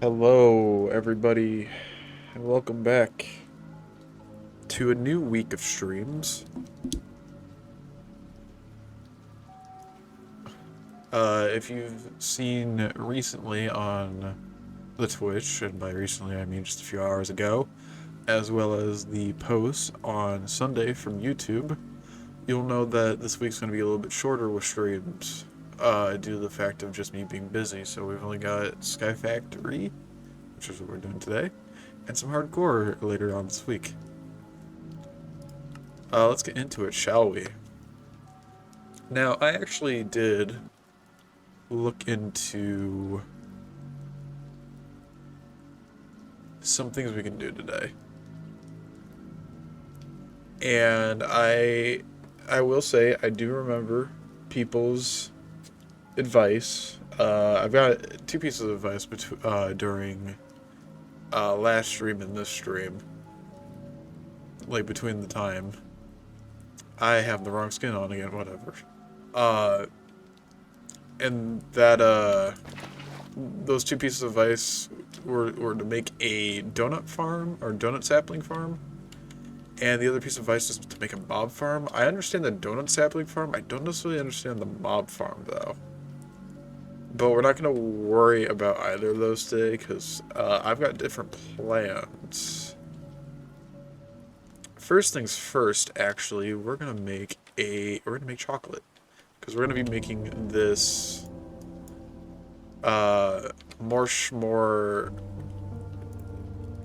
Hello, everybody, and welcome back to a new week of streams. If you've seen recently on the Twitch, and by recently I mean just a few hours ago, as well as the posts on Sunday from YouTube, you'll know that this week's going to be a little bit shorter with streams, due to the fact of just me being busy. So we've only got Sky Factory, which is what we're doing today, and some hardcore later on this week. Let's get into it, shall we? Now, I actually did look into some things we can do today. And I will say I do remember people's advice. I've got two pieces of advice during last stream and this stream. Like between the time. I have the wrong skin on again, whatever. Uh and that those two pieces of advice were to make a donut farm or donut sapling farm, and the other piece of advice is to make a mob farm. I understand the donut sapling farm. I don't necessarily understand the mob farm though. But we're not gonna worry about either of those today because I've got different plans. First things first, actually, we're gonna make chocolate because we're gonna be making this more.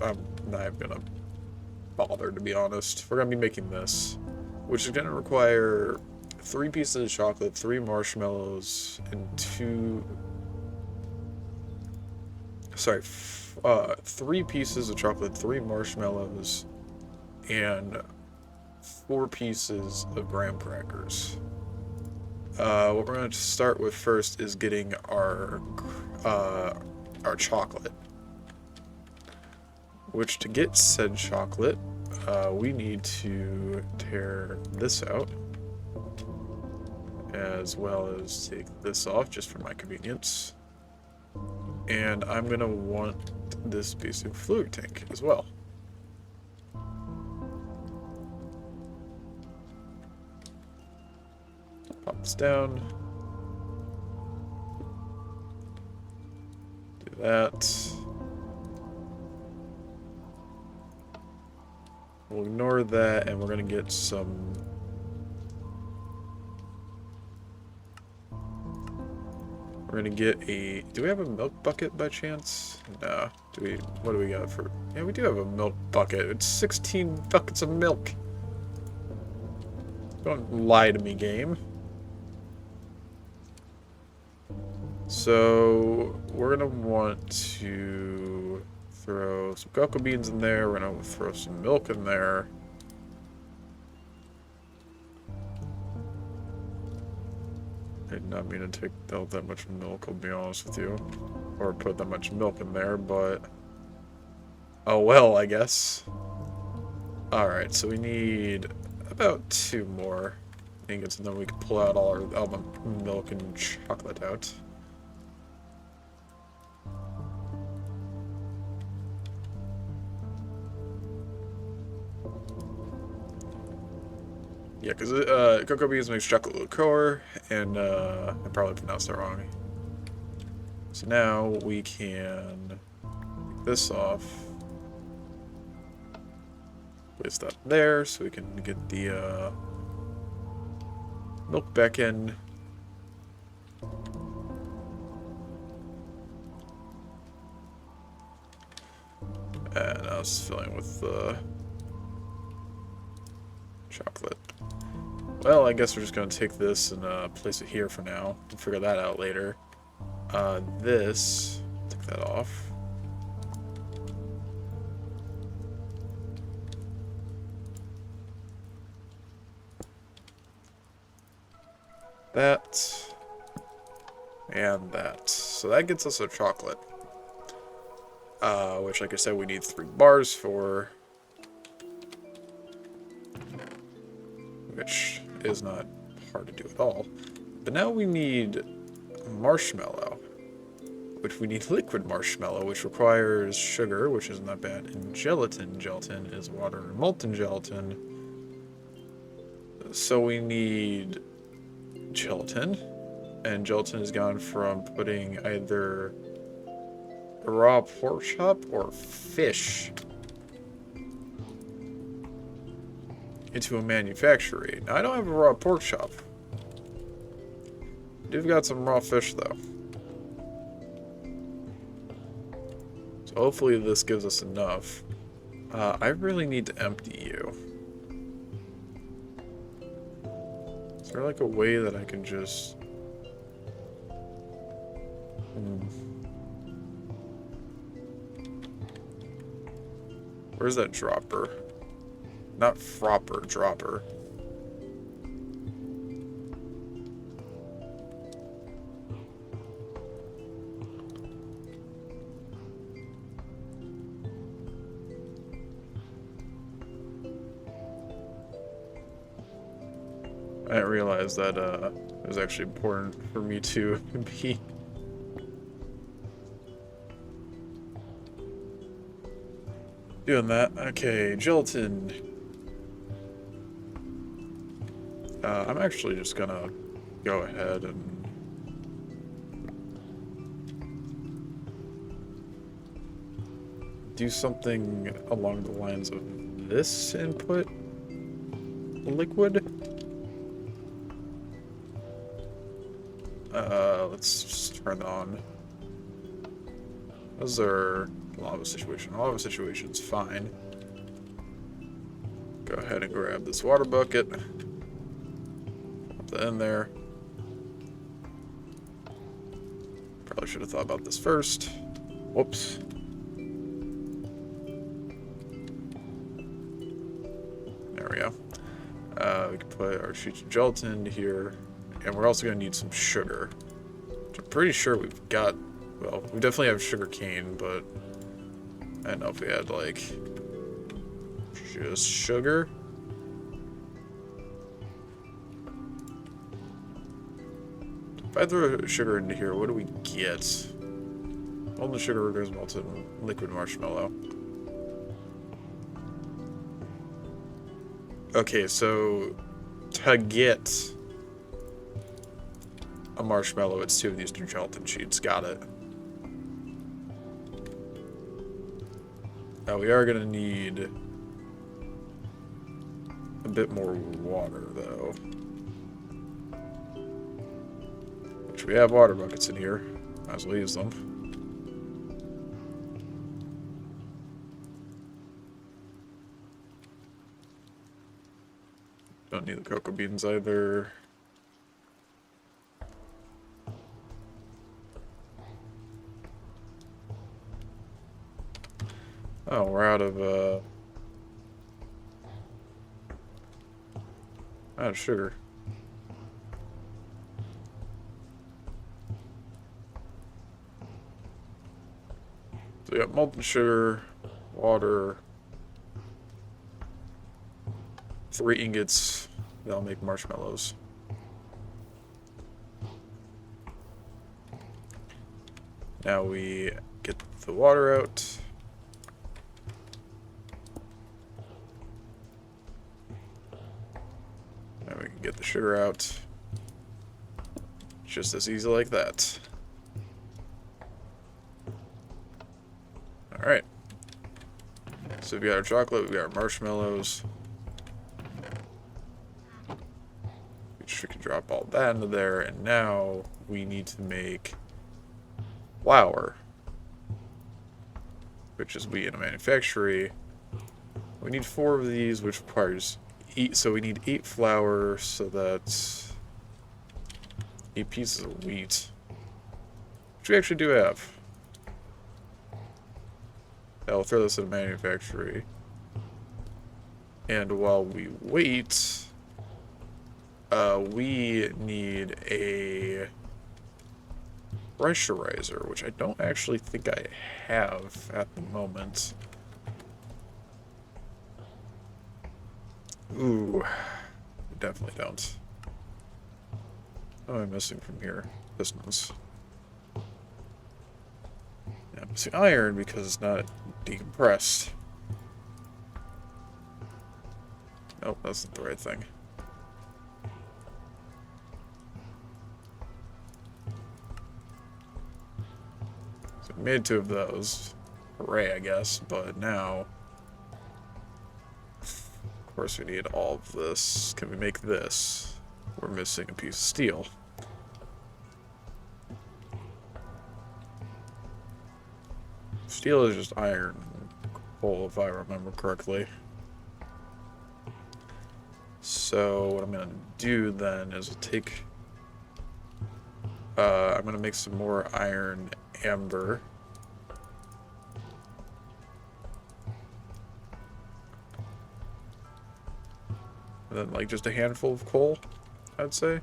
I'm not even gonna bother, to be honest. We're gonna be making this, which is gonna require 3 pieces of chocolate, 3 marshmallows, and 3 pieces of chocolate, 3 marshmallows, and 4 pieces of graham crackers. What we're going to start with first is getting our chocolate. Which, to get said chocolate, we need to tear this out, as well as take this off just for my convenience. And I'm gonna want this basic fluid tank as well. Pop this down. Do that. We'll ignore that, and we're gonna get some. We're gonna get a. Do we have a milk bucket by chance? No. Do we? What do we got for? Yeah, we do have a milk bucket. It's 16 buckets of milk. Don't lie to me, game. So we're gonna want to throw some cocoa beans in there. We're gonna throw some milk in there. I did not mean to take out that much milk, I'll be honest with you. Or put that much milk in there, but... Oh well, I guess. Alright, so we need about 2 more ingots, and then we can pull out all the milk and chocolate out. Yeah, because cocoa beans makes chocolate liqueur, and I probably pronounced that wrong. So now we can take this off. Place that there so we can get the milk back in. And I was filling with the chocolate. Well, I guess we're just going to take this and place it here for now. We'll figure that out later. Take that off. That. And that. So that gets us our chocolate. Which, like I said, we need 3 bars for. Which is not hard to do at all. But now we need marshmallow. which we need liquid marshmallow, which requires sugar, which isn't that bad, and gelatin. Gelatin is water and molten gelatin. So we need gelatin, and gelatin has gone from putting either a raw pork chop or fish into a manufactory. Now, I don't have a raw pork chop. You've got some raw fish, though. So hopefully this gives us enough. I really need to empty you. Is there like a way that I can just... Where's that dropper? Not fropper, dropper. I didn't realize that it was actually important for me to be doing that. Okay, gelatin. I'm actually just gonna go ahead and do something along the lines of this input liquid. Let's just turn on. How's our lava situation? Lava situation's fine. Go ahead and grab this water bucket. Pop that in there. Probably should have thought about this first. Whoops. There we go. We can put our sheets of gelatin into here. And we're also going to need some sugar. Which I'm pretty sure we've got... Well, we definitely have sugar cane, but... I don't know if we had, like... just sugar. If I throw sugar into here, what do we get? All the sugar goes melted in liquid marshmallow. Okay, so... to get... a marshmallow, it's 2 of these gelatin sheets. Got it. Now we are gonna need a bit more water, though. Which we have water buckets in here. Might as well use them. Don't need the cocoa beans either. Oh, we're out of sugar. So we got molten sugar, water, 3 ingots. That'll make marshmallows. Now we get the water out. Now we can get the sugar out. Just as easy like that. Alright. So we've got our chocolate, we've got our marshmallows. We can drop all that into there, and now we need to make flour. Which is we in a manufactory. We need 4 of these, which requires 8, so we need 8 flour, so that's 8 pieces of wheat. Which we actually do have. I'll throw this in a manufactory. And while we wait, we need a pressurizer, which I don't actually think I have at the moment. Ooh, definitely don't. What am I missing from here? Pistons. missing iron because it's not decompressed. Nope, that's not the right thing. So we made 2 of those. Hooray, I guess, but now... Of course we need all of this. Can we make this? We're missing a piece of steel. Steel is just iron and coal, if I remember correctly. So what I'm gonna do then is take... I'm gonna make some more iron amber. And then like just a handful of coal, I'd say.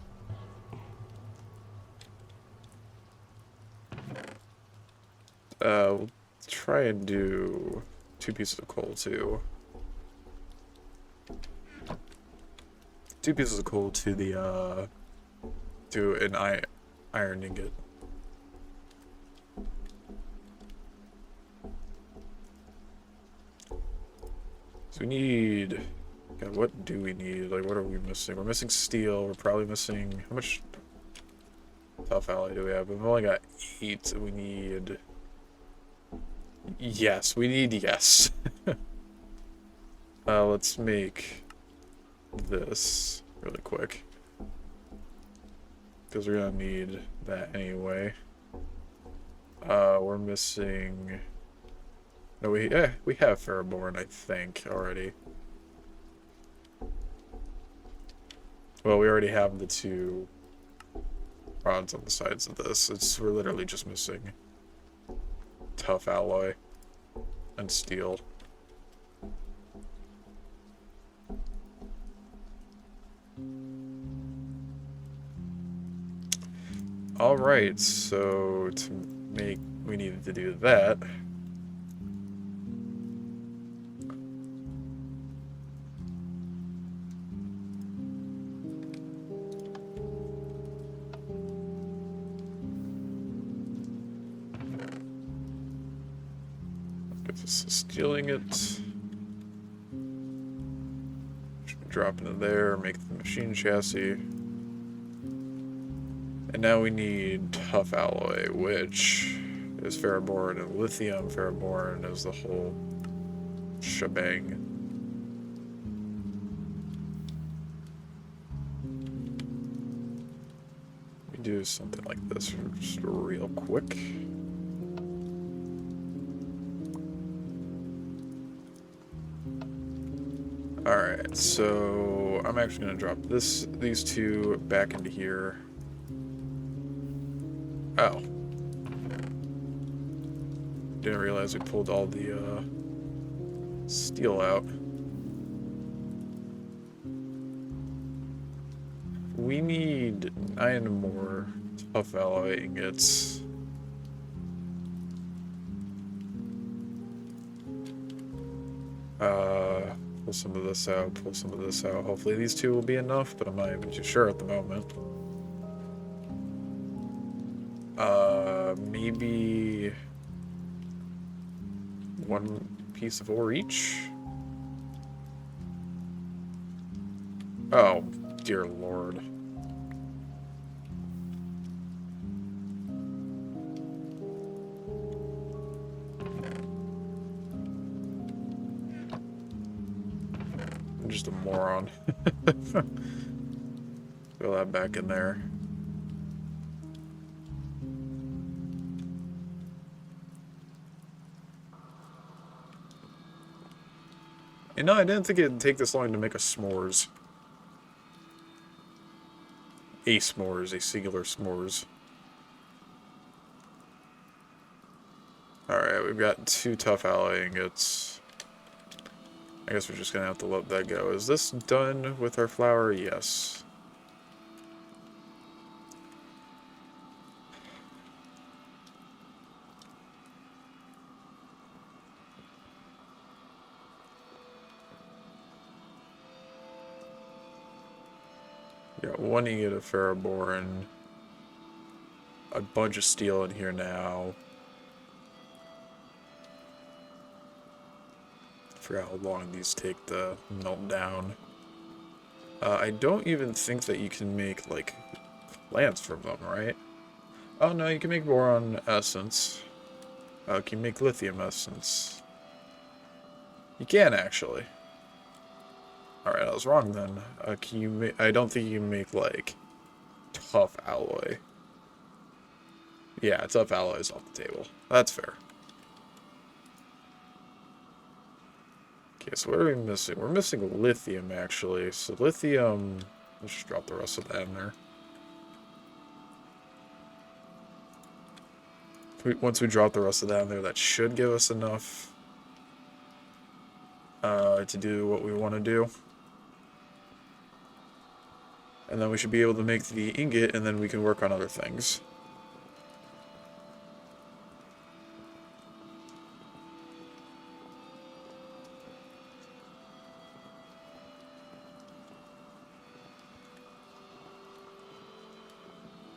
We'll try and do 2 pieces of coal too. 2 pieces of coal to the to an iron ingot. So we need... God, what do we need? Like, what are we missing? We're missing steel. We're probably missing... How much tough alloy do we have? We've only got 8. We need... Yes, we need yes. Let's make this really quick. Because we're gonna need that anyway. We're missing... No, we have Ferroborn, I think, already. Well, we already have the 2 rods on the sides of this. We're literally just missing tough alloy and steel. Alright, so we needed to do that. Stealing it. Drop into there, make the machine chassis. And now we need tough alloy, which is Ferroborn, and lithium Ferroborn is the whole shebang. We do something like this just real quick. Alright, so I'm actually going to drop these 2 back into here. Oh. Didn't realize we pulled all the steel out. We need 9 more tough alloy ingots. Pull some of this out, pull some of this out. Hopefully these 2 will be enough, but I'm not even too sure at the moment. Maybe 1 piece of ore each? Oh, dear lord. I'm just a moron. Throw that back in there. You know, I didn't think it'd take this long to make a s'mores. A s'mores, a singular s'mores. Alright, we've got 2 tough alloy ingots. I guess we're just gonna have to let that go. Is this done with our flour? Yes. Got 1 ingot of Ferroborn. A bunch of steel in here now. forgot how long these take to melt down. I don't even think that you can make, like, plants from them, right? Oh, no, you can make boron essence. Can you make lithium essence? You can, actually. Alright, I was wrong then. Can you make... I don't think you can make, like, tough alloy. Yeah, tough alloy is off the table. That's fair. Okay, so what are we missing? We're missing lithium, actually. So lithium... Let's just drop the rest of that in there. Once we drop the rest of that in there, that should give us enough to do what we want to do. And then we should be able to make the ingot, and then we can work on other things.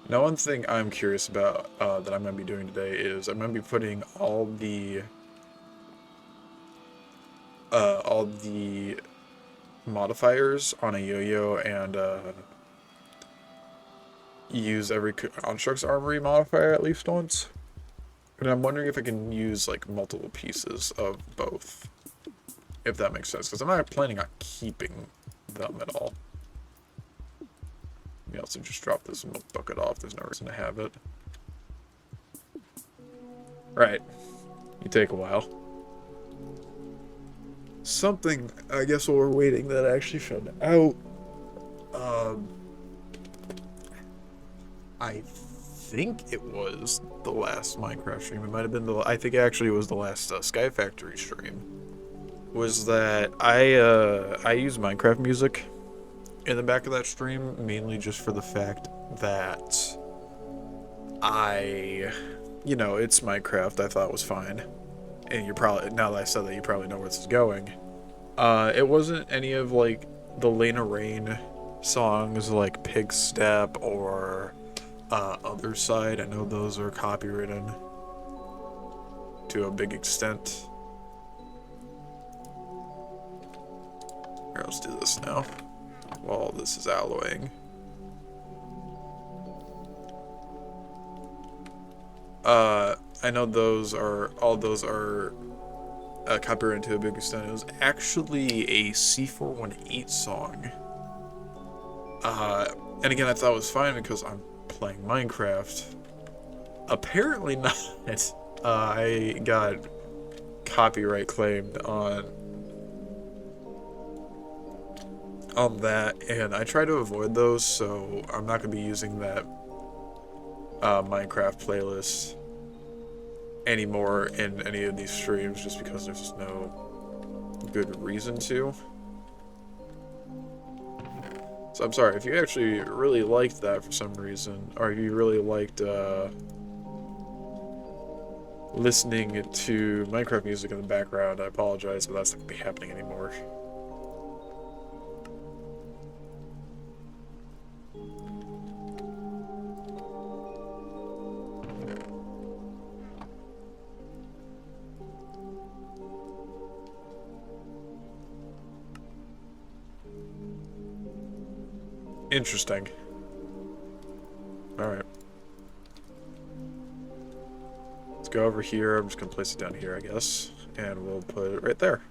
Now, one thing I'm curious about that I'm going to be doing today is I'm going to be putting all the modifiers on a yo-yo and use every Construct's Armory modifier at least once. And I'm wondering if I can use like multiple pieces of both, if that makes sense, because I'm not planning on keeping them at all. We also just drop this milk bucket off. There's no reason to have it. Right. You take a while. Something, I guess, while we're waiting, that I actually found out. I think it was the last Minecraft stream. It might have been I think actually it was the last Sky Factory stream. Was that I use Minecraft music in the back of that stream, mainly just for the fact that you know, it's Minecraft. I thought it was fine. And you're probably, now that I said that, you probably know where this is going. It wasn't any of, like, the Lena Raine songs, like Pig Step or Other Side. I know those are copywritten to a big extent. Here, let's do this now while this is alloying. I know all those are copyrighted to a big extent. It was actually a C418 song. And again, I thought it was fine because I'm playing Minecraft. Apparently not. I got copyright claimed on that, and I try to avoid those, so I'm not going to be using that Minecraft playlist anymore in any of these streams, just because there's just no good reason to. So I'm sorry if you actually really liked that for some reason, or if you really liked listening to Minecraft music in the background. I apologize, but that's not going to be happening anymore. Interesting. Alright. Let's go over here. I'm just going to place it down here, I guess. And we'll put it right there.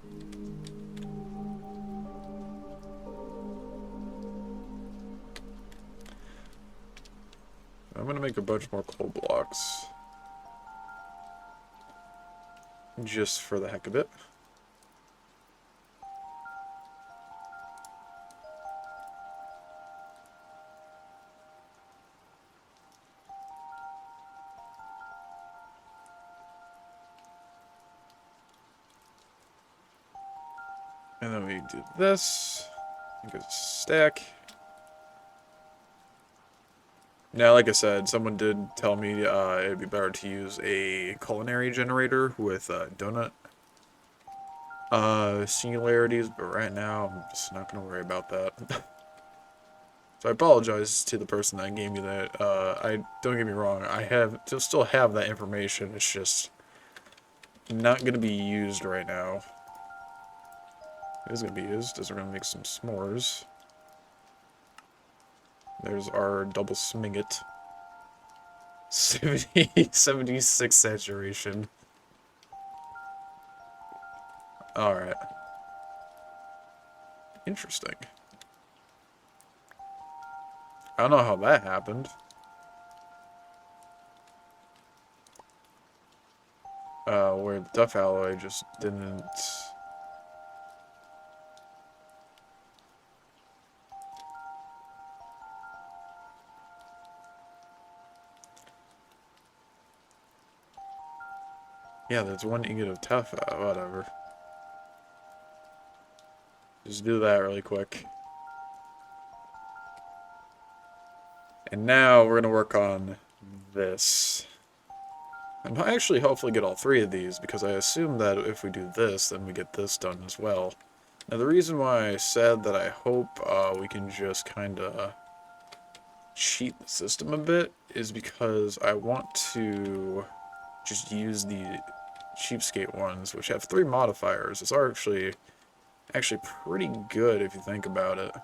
I'm going to make a bunch more coal blocks. Just for the heck of it. And then we do this. It goes stack. Now, like I said, someone did tell me it'd be better to use a culinary generator with donut singularities, but right now I'm just not going to worry about that. So I apologize to the person that gave me that. Don't get me wrong, I still have that information. It's just not going to be used right now. It is going to be used as we're going to make some s'mores. There's our double sminget. 76 saturation. Alright. Interesting. I don't know how that happened. Where the Duff alloy just didn't... Yeah, there's 1 ingot of tough, whatever. Just do that really quick. And now we're gonna work on this. And I'll actually hopefully get all 3 of these, because I assume that if we do this, then we get this done as well. Now the reason why I said that I hope we can just kinda cheat the system a bit is because I want to just use the cheapskate ones, which have 3 modifiers. It's actually pretty good if you think about it.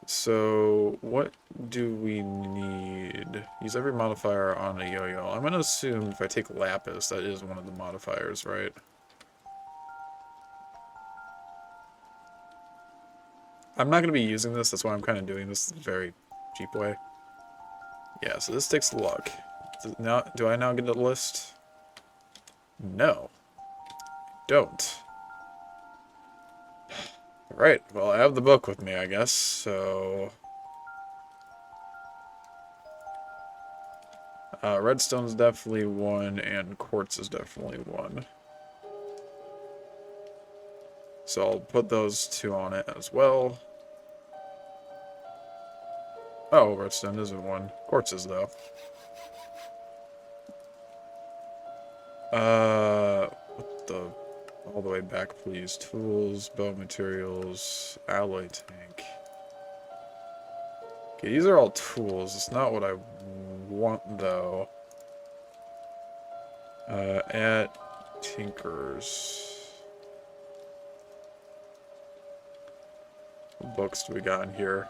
So, what do we need? Use every modifier on a yo-yo. I'm gonna assume if I take Lapis, that is one of the modifiers, right? I'm not gonna be using this, that's why I'm kind of doing this the very cheap way. Yeah, so this takes luck. Now, do I now get a list? No. Don't. Right, well, I have the book with me, I guess, so... Redstone's definitely 1, and quartz is definitely 1. So I'll put those 2 on it as well. Oh, redstone isn't 1. Quartz is, though. What the... All the way back, please. Tools, bow materials, alloy tank. Okay, these are all tools. It's not what I want, though. At Tinkers. What books do we got in here?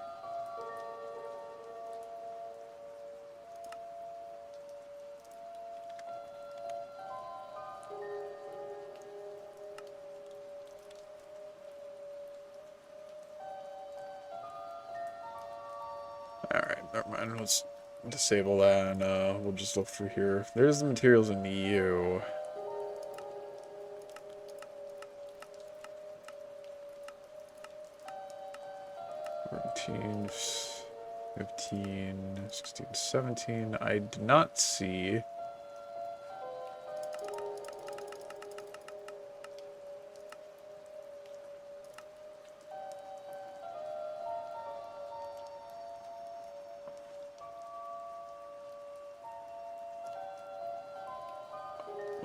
Alright, never mind. Let's disable that and we'll just look through here. There's the materials in EU. $14, 15, 16, 17. I did not see.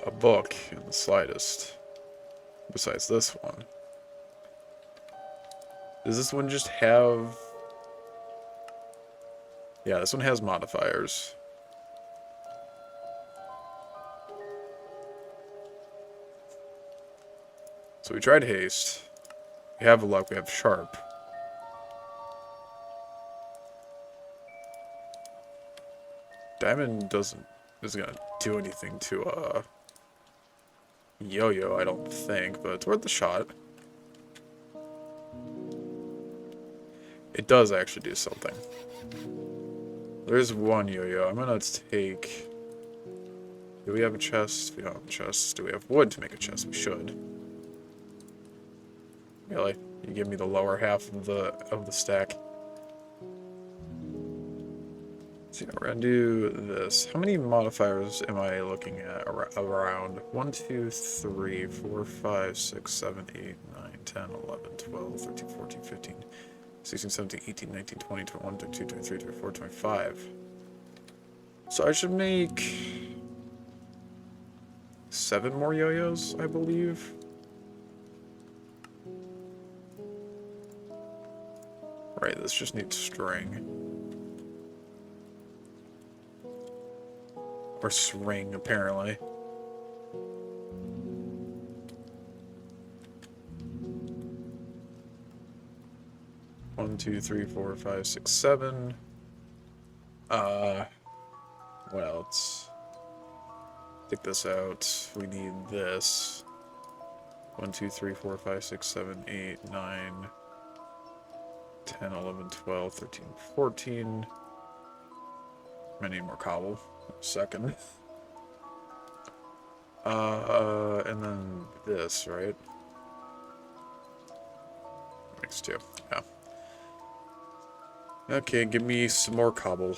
A book in the slightest. Besides this one. Does this one just have... Yeah, this one has modifiers. So we tried haste. We have luck, we have sharp. Diamond isn't gonna do anything to yo-yo, I don't think, but it's worth a shot. It does actually do something. There's 1 yo-yo. I'm gonna take... Do we have a chest? We don't have a chest. Do we have wood to make a chest? We should. Really? You give me the lower half of the stack. So we're gonna do this. How many modifiers am I looking at around? 1, 2, 3, 4, 5, 6, 7, 8, 9, 10, 11, 12, 13, 14, 15, 16, 17, 18, 19, 20, 21, 22, 23, 24, 25. So I should make 7 more yo-yos, I believe. Right, this just needs string. Or string, apparently. 2, 3, 4, 5, 6, 7. What else? Take this out. We need this. 1, 2, 3, 4, 5, 6, 7, 8, 9, 10, 11, 12, 13, 14. I need more cobble. Second. And then this, right? Makes 2. Yeah. Okay, give me some more cobble.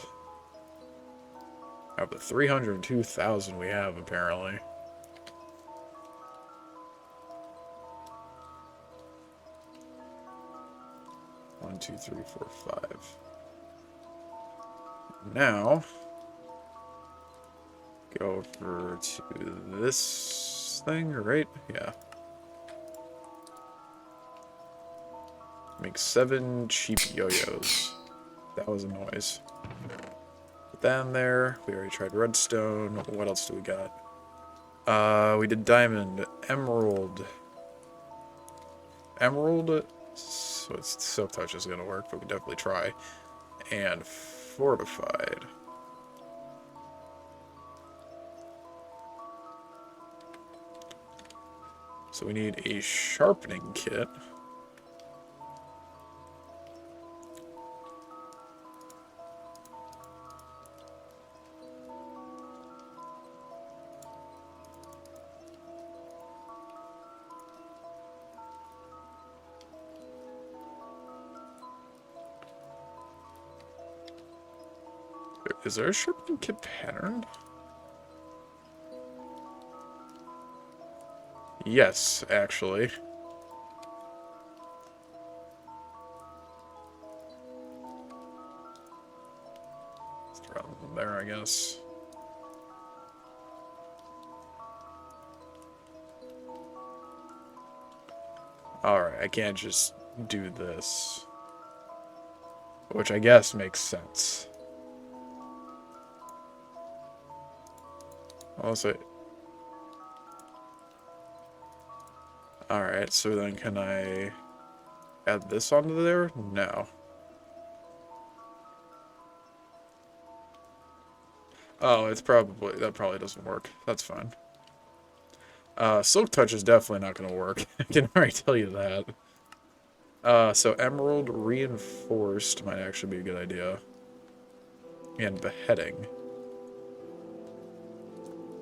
Out of the 302,000 we have, apparently. One, two, three, four, five. Now, go over to this thing, right? Yeah. Make 7 cheap yo-yos. That was a noise. Put that in there. We already tried redstone. What else do we got? We did diamond, emerald. Emerald, so it's silk touch is gonna work, but we definitely try. And fortified. So we need a sharpening kit. Is there a sharpening kit pattern? Yes, actually. Let's throw them there, I guess. Alright, I can't just do this. Which I guess makes sense. Also, alright, so then can I add this onto there? No. Oh, that probably doesn't work. That's fine. Silk touch is definitely not gonna work. I can already tell you that. So emerald reinforced might actually be a good idea. And beheading.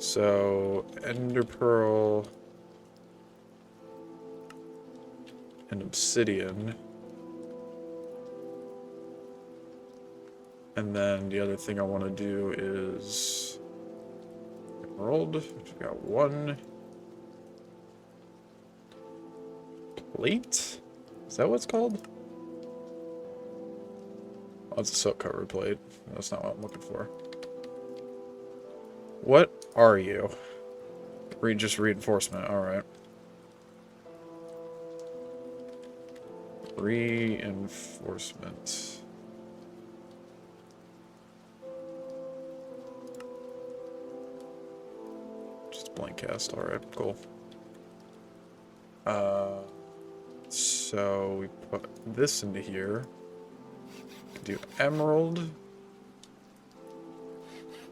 So, ender pearl and obsidian. And then the other thing I want to do is emerald, which we got 1 plate. Is that what it's called? Oh, it's a silk covered plate. That's not what I'm looking for. What are you? Just reinforcement. All right. Reinforcement. Just blank cast. All right. Cool. So we put this into here. Do emerald.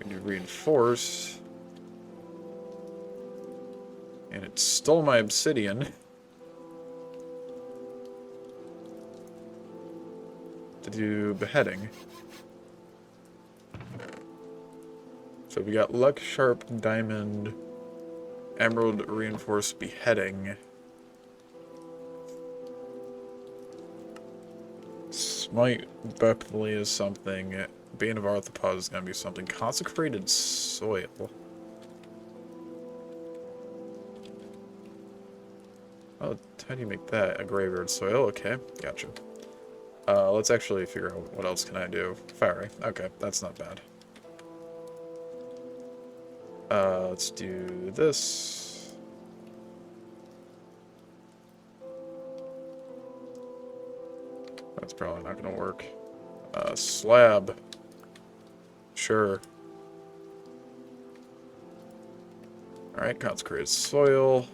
We do reinforce. And it stole my obsidian. To do beheading. So we got luck, sharp, diamond, emerald, reinforced, beheading. Smite definitely is something. Bane of Arthropod is going to be something. Consecrated soil. Oh, how do you make that? A graveyard soil? Okay, gotcha. Let's actually figure out what else can I do. Fiery. Okay, that's not bad. Let's do this. That's probably not gonna work. Slab. Sure. Alright, consecrated soil.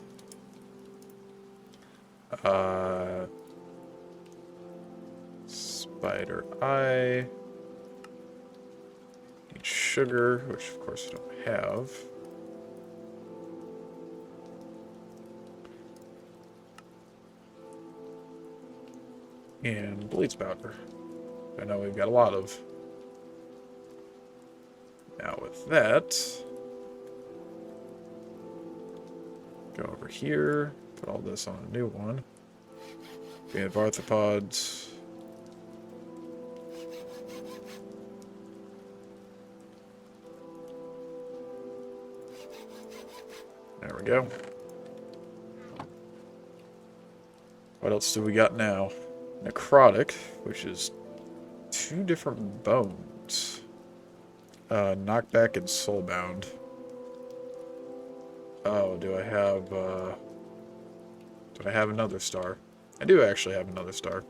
spider eye. Need sugar, which of course I don't have. And bleach powder. I know we've got a lot of. Now with that, go over here, put all this on a new one. We have arthropods. There we go. What else do we got now? Necrotic, which is 2 different bones. Knockback and Soulbound. Oh, do I have another star? I do actually have another star.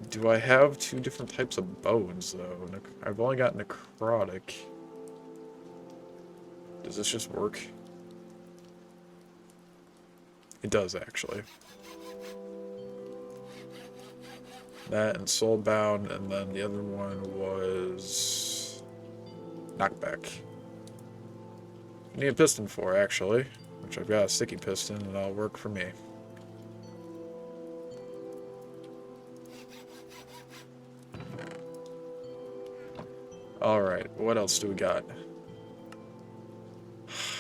Do I have 2 different types of bones, though? I've only got necrotic. Does this just work? It does, actually. That and Soulbound, and then the other one was Knockback. I need a piston for, actually, which I've got a sticky piston, and that'll work for me. Alright, what else do we got?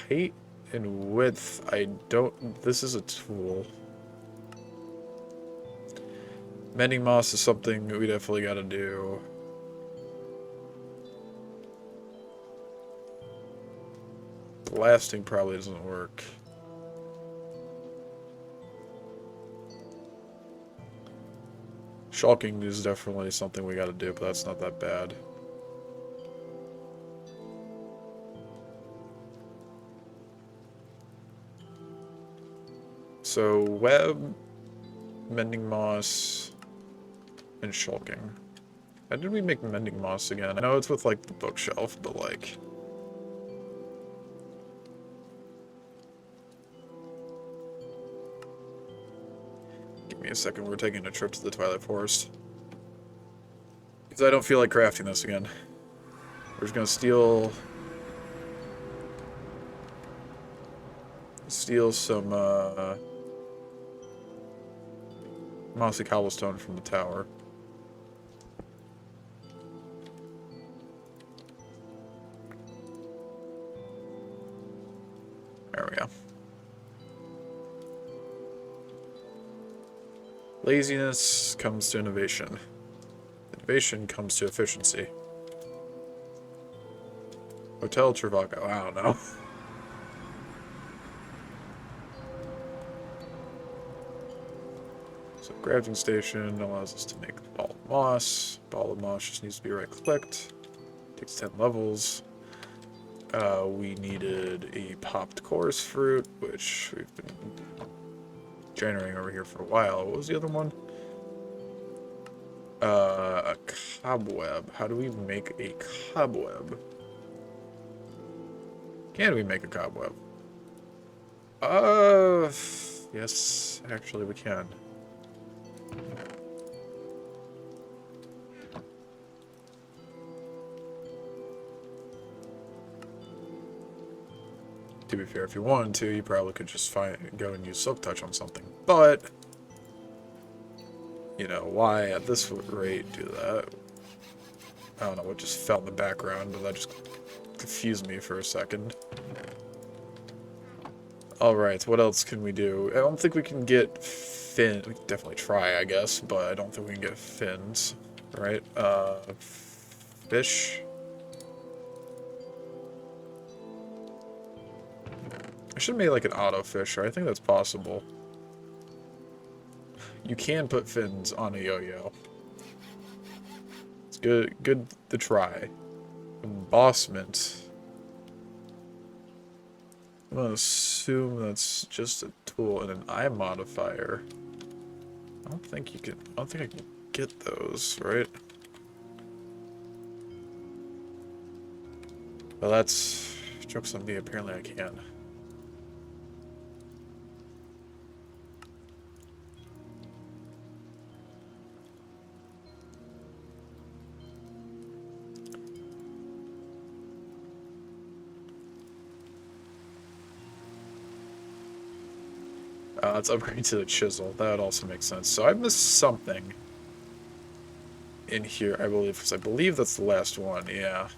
Height and width, I don't... This is a tool. Mending moss is something we definitely gotta do. Blasting probably doesn't work. Shulking is definitely something we gotta do, but that's not that bad. So, web, mending moss, and shulking. How did we make mending moss again? I know it's with, like, the bookshelf, but, like... Give me a second, we're taking a trip to the Twilight Forest. Because I don't feel like crafting this again. We're just gonna steal some, mossy cobblestone from the tower. There we go. Laziness comes to innovation. Innovation comes to efficiency. Hotel Travago, I don't know. So crafting station allows us to make a ball of moss. Ball of moss just needs to be right-clicked. Takes 10 levels. We needed a popped chorus fruit, which we've been generating over here for a while. What was the other one? A cobweb. How do we make a cobweb? Can we make a cobweb? Yes, actually we can. To be fair, if you wanted to, you probably could just go and use Silk Touch on something. But, you know, why at this rate do that? I don't know what just fell in the background, but that just confused me for a second. Alright, what else can we do? I don't think we can get fins. We can definitely try, I guess, but I don't think we can get fins. Right? Fish. I should have made like an auto fisher. I think that's possible. You can put fins on a yo-yo. It's good to try. Embossment. I'm gonna assume that's just a tool and an eye modifier. I don't think I can get those, right? Well, that's... joke's on me, apparently I can. Let's upgrade to the chisel. That would also make sense. So I missed something in here, I believe, because I believe that's the last one, yeah.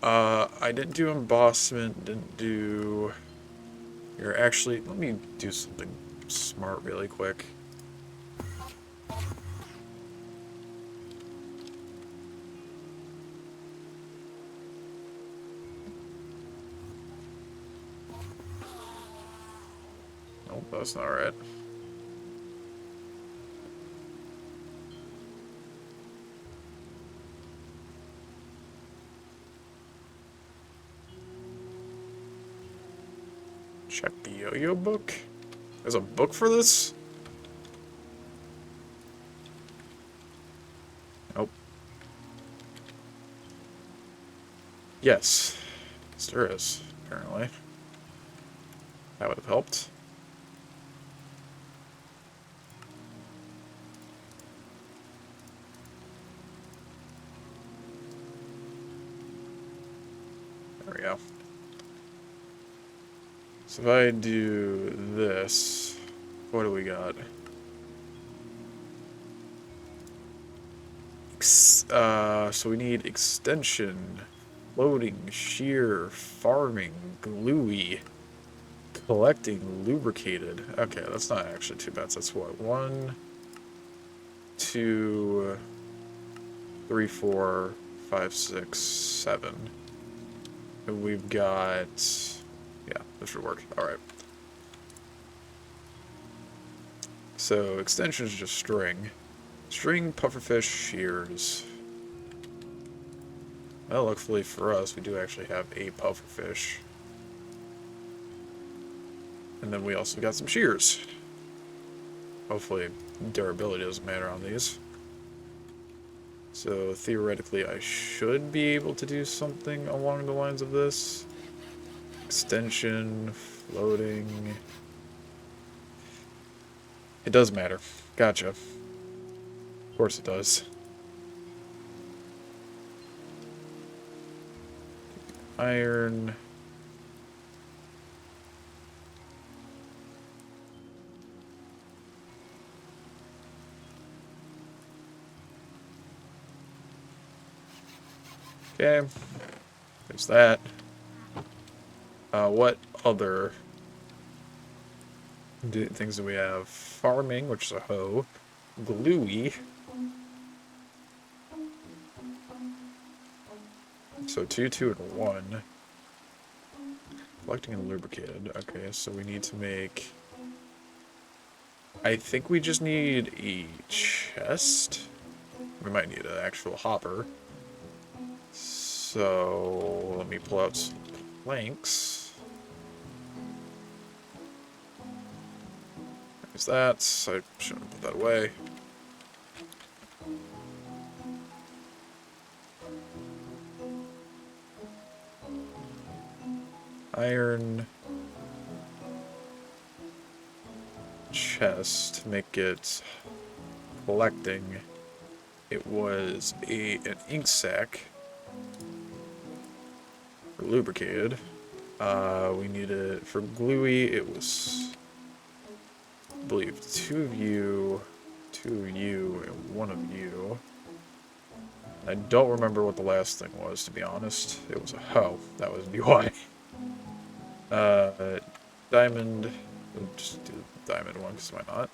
I didn't do embossment, didn't do... Here, actually, let me do something smart really quick. Nope, that's not right. Check the yo-yo book? There's a book for this? Nope. Yes. Yes, there is, apparently. That would have helped. There we go. So if I do this, what do we got? So we need extension, loading, shear, farming, gluey, collecting, lubricated. Okay, that's not actually too bad. So that's what? 1, 2, 3, 4, 5, 6, 7. And we've got... Yeah, this should work. Alright. So extension is just string. String, pufferfish, shears. Well, luckily for us, we do actually have a pufferfish. And then we also got some shears. Hopefully durability doesn't matter on these. So theoretically I should be able to do something along the lines of this. Extension, floating. It does matter. Gotcha. Of course it does. Iron. Okay. There's that. What other things do we have? Farming, which is a hoe. Gluey. So 2, 2, and 1. Collecting and lubricated. Okay, so we need to make... I think we just need a chest. We might need an actual hopper. So let me pull out some planks. There's that. I shouldn't put that away. Iron chest, make it collecting. It was an ink sac for lubricated. We needed for gluey. It was, I believe, 2 of you, 2 of you, and 1 of you. I don't remember what the last thing was, to be honest. It was a hoe. That was UI. Diamond. We'll just do the diamond one, because why not?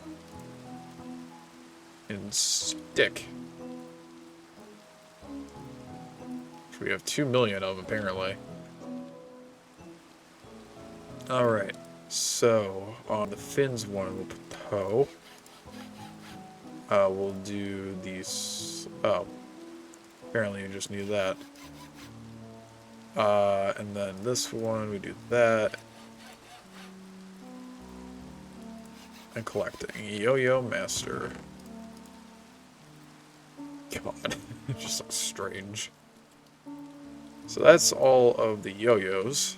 And stick. Which we have 2 million of, apparently. Alright. So, on the fins one, we'll put hoe. We'll do these... Oh. Apparently you just need that. And then this one, we do that. And collecting. Yo-yo master. God, it just looks strange. So that's all of the yo-yos.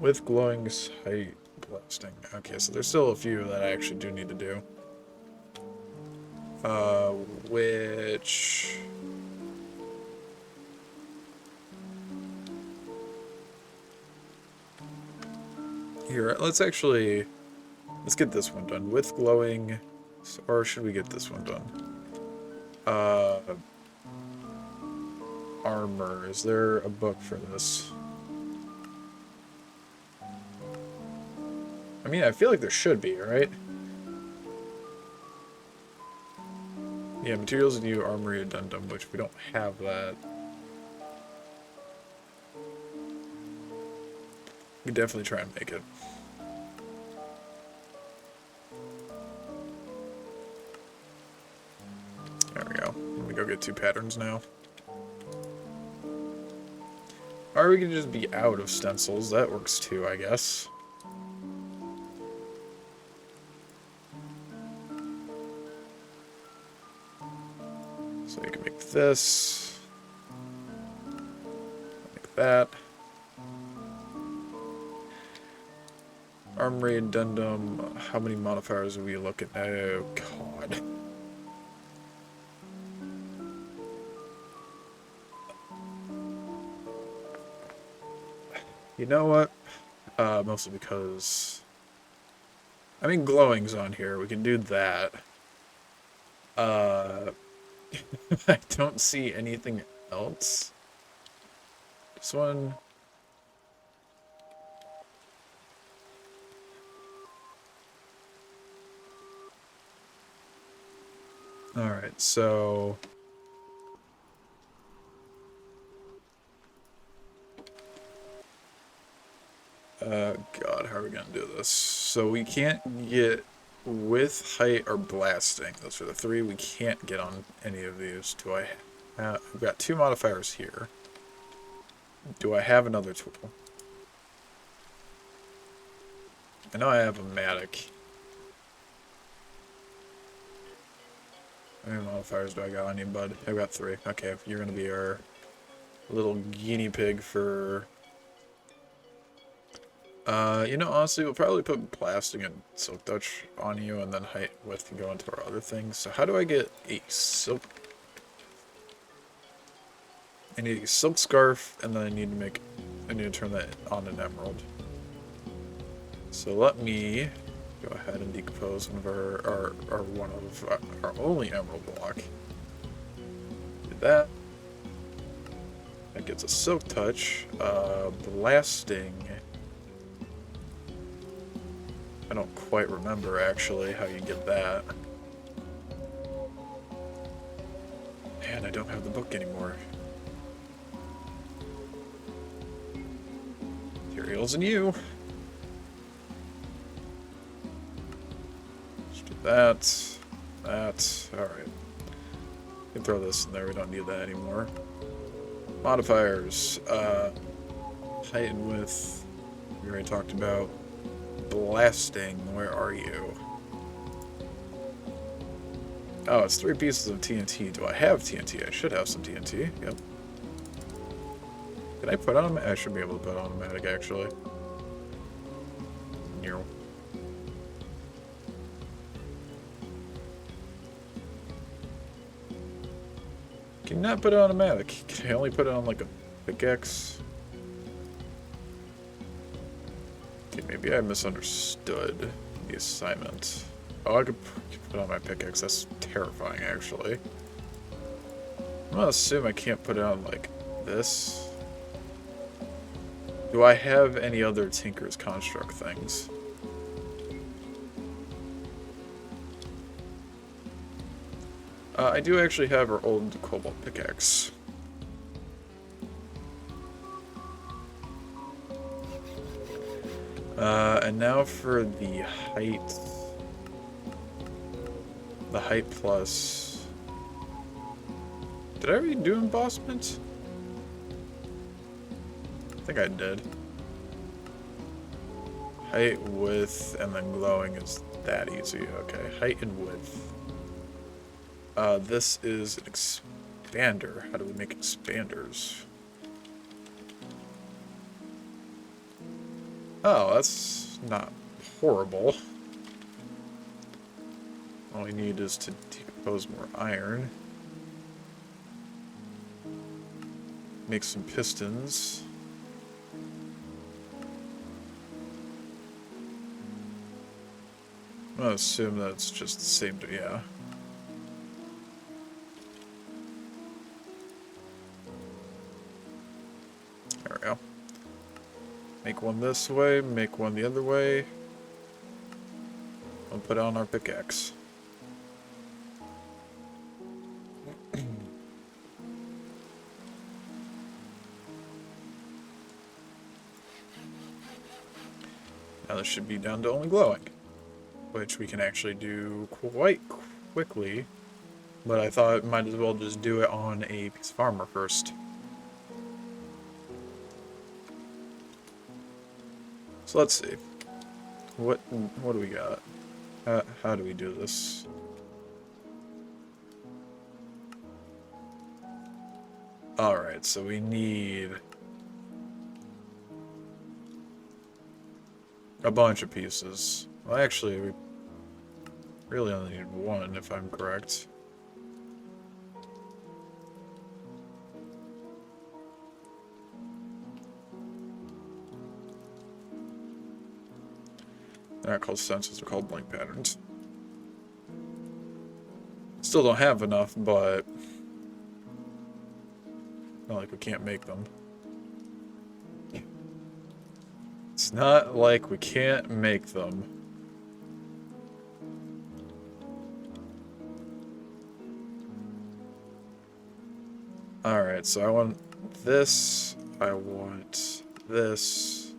With glowing sight blasting. Okay, so there's still a few that I actually do need to do. Which... Here, let's actually... Let's get this one done. With glowing... Or should we get this one done? Armor. Is there a book for this? I mean, I feel like there should be, right? Yeah, materials and new armory addendum, which we don't have that. We could definitely try and make it. There we go. Let me go get 2 patterns now. Or we can just be out of stencils. That works too, I guess. So you can make this. Like that. Armory addendum. How many modifiers are we looking at? Oh, God. You know what? Mostly because... I mean, glowing's on here. We can do that. I don't see anything else. This one... Alright, so... God, how are we gonna do this? So we can't get with height or blasting. Those are the 3 we can't get on any of these. Do I have... I've got 2 modifiers here. Do I have another tool? I know I have a Matic. How many modifiers do I got on you, bud? I've got 3. Okay, you're gonna be our little guinea pig for... you know, honestly, we'll probably put blasting and silk touch on you, and then height width can go into our other things. So how do I get a silk... I need a silk scarf, and then I need to turn that on an emerald. So let me go ahead and decompose one of our only emerald block. Do that. That gets a silk touch. Blasting. I don't quite remember actually how you get that. Man, I don't have the book anymore. Materials and you. Let's do that. Alright. We can throw this in there, we don't need that anymore. Modifiers. Height and width. We already talked about. Blasting, where are you? Oh, it's 3 pieces of TNT. Do I have TNT? I should have some TNT. Yep. Can I put on? I should be able to put on automatic actually. No. Can you not put it on automatic? Can I only put it on like a pickaxe? Okay, maybe I misunderstood the assignment. Oh, I could put it on my pickaxe. That's terrifying, actually. I'm gonna assume I can't put it on like this. Do I have any other Tinker's Construct things? I do actually have our old Cobalt pickaxe. And now for the height. The height plus. Did I already do embossment? I think I did. Height, width, and then glowing is that easy. Okay, height and width. This is an expander. How do we make expanders? Oh, that's not horrible. All we need is to decompose more iron. Make some pistons. gonna assume that's just the same, yeah. There we go. Make one this way, make one the other way. We'll put on our pickaxe. Now this should be down to only glowing, which we can actually do quite quickly, but I thought might as well just do it on a piece of armor first. So let's see. What do we got? How do we do this? Alright, so we need a bunch of pieces. Well, actually, we really only need one, if I'm correct. They're not called stencils, they're called blank patterns. Still don't have enough, but not like we can't make them. It's not like we can't make them. Alright, so I want this, I want this,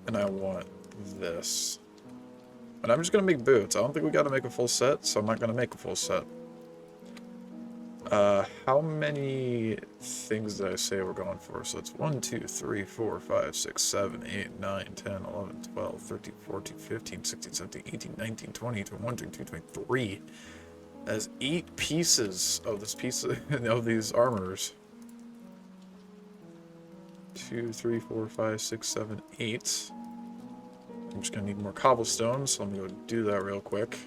and I want this. And I'm just gonna make boots. I don't think we gotta make a full set, so I'm not gonna make a full set. How many things did I say we're going for? So it's 1, 2, 3, 4, 5, 6, 7, 8, 9, 10, 11, 12, 13, 14, 15, 16, 17, 18, 19, 20, 21, 22, 23. That's 8 pieces of this piece of these armors. 2, 3, 4, 5, 6, 7, 8. I'm just gonna need more cobblestone, so I'm gonna go do that real quick.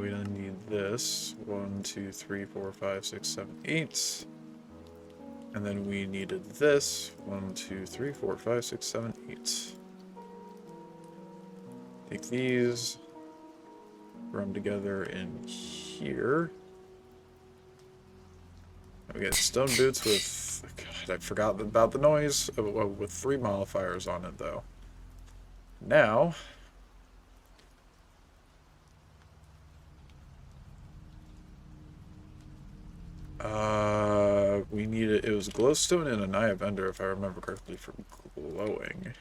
We don't need this. 1, 2, 3, 4, 5, 6, 7, 8. And then we needed this. 1, 2, 3, 4, 5, 6, 7, 8. Take these, run them together in here. We get stone boots with, God, I forgot about the noise, with 3 modifiers on it though. Now, we needed, it was glowstone and an eye of ender if I remember correctly for glowing.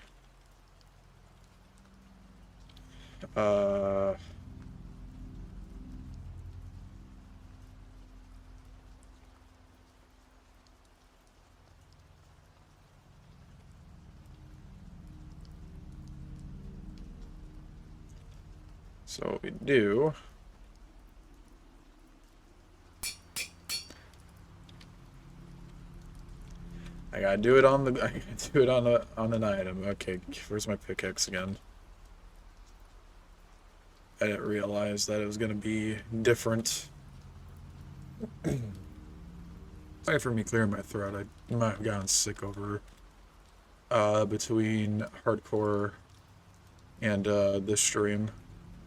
So what we do, I gotta do it on the, I gotta do it on an item. Okay, where's my pickaxe again? I didn't realize that it was gonna be different. Sorry for me clearing my throat. I might have gotten sick over between hardcore and this stream.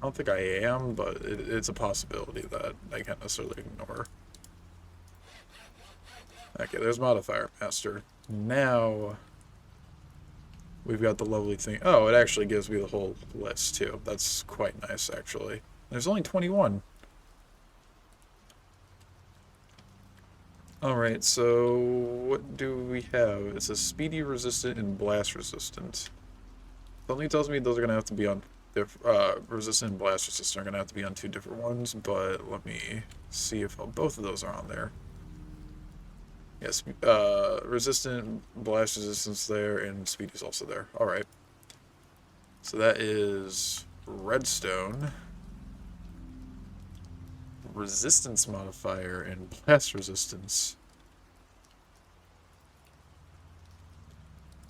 I don't think I am, but it's a possibility that I can't necessarily ignore. Okay, there's modifier master. Now we've got the lovely thing. Oh, it actually gives me the whole list too. That's quite nice, actually. There's only 21. Alright, so what do we have? It says speedy resistant and blast resistant. Something tells me those are going to have to be on, resistant and blast resistant are going to have to be on 2 different ones, but let me see if both of those are on there. Yes, resistant, blast resistance there, and speed is also there. Alright. So that is redstone, resistance modifier, and blast resistance.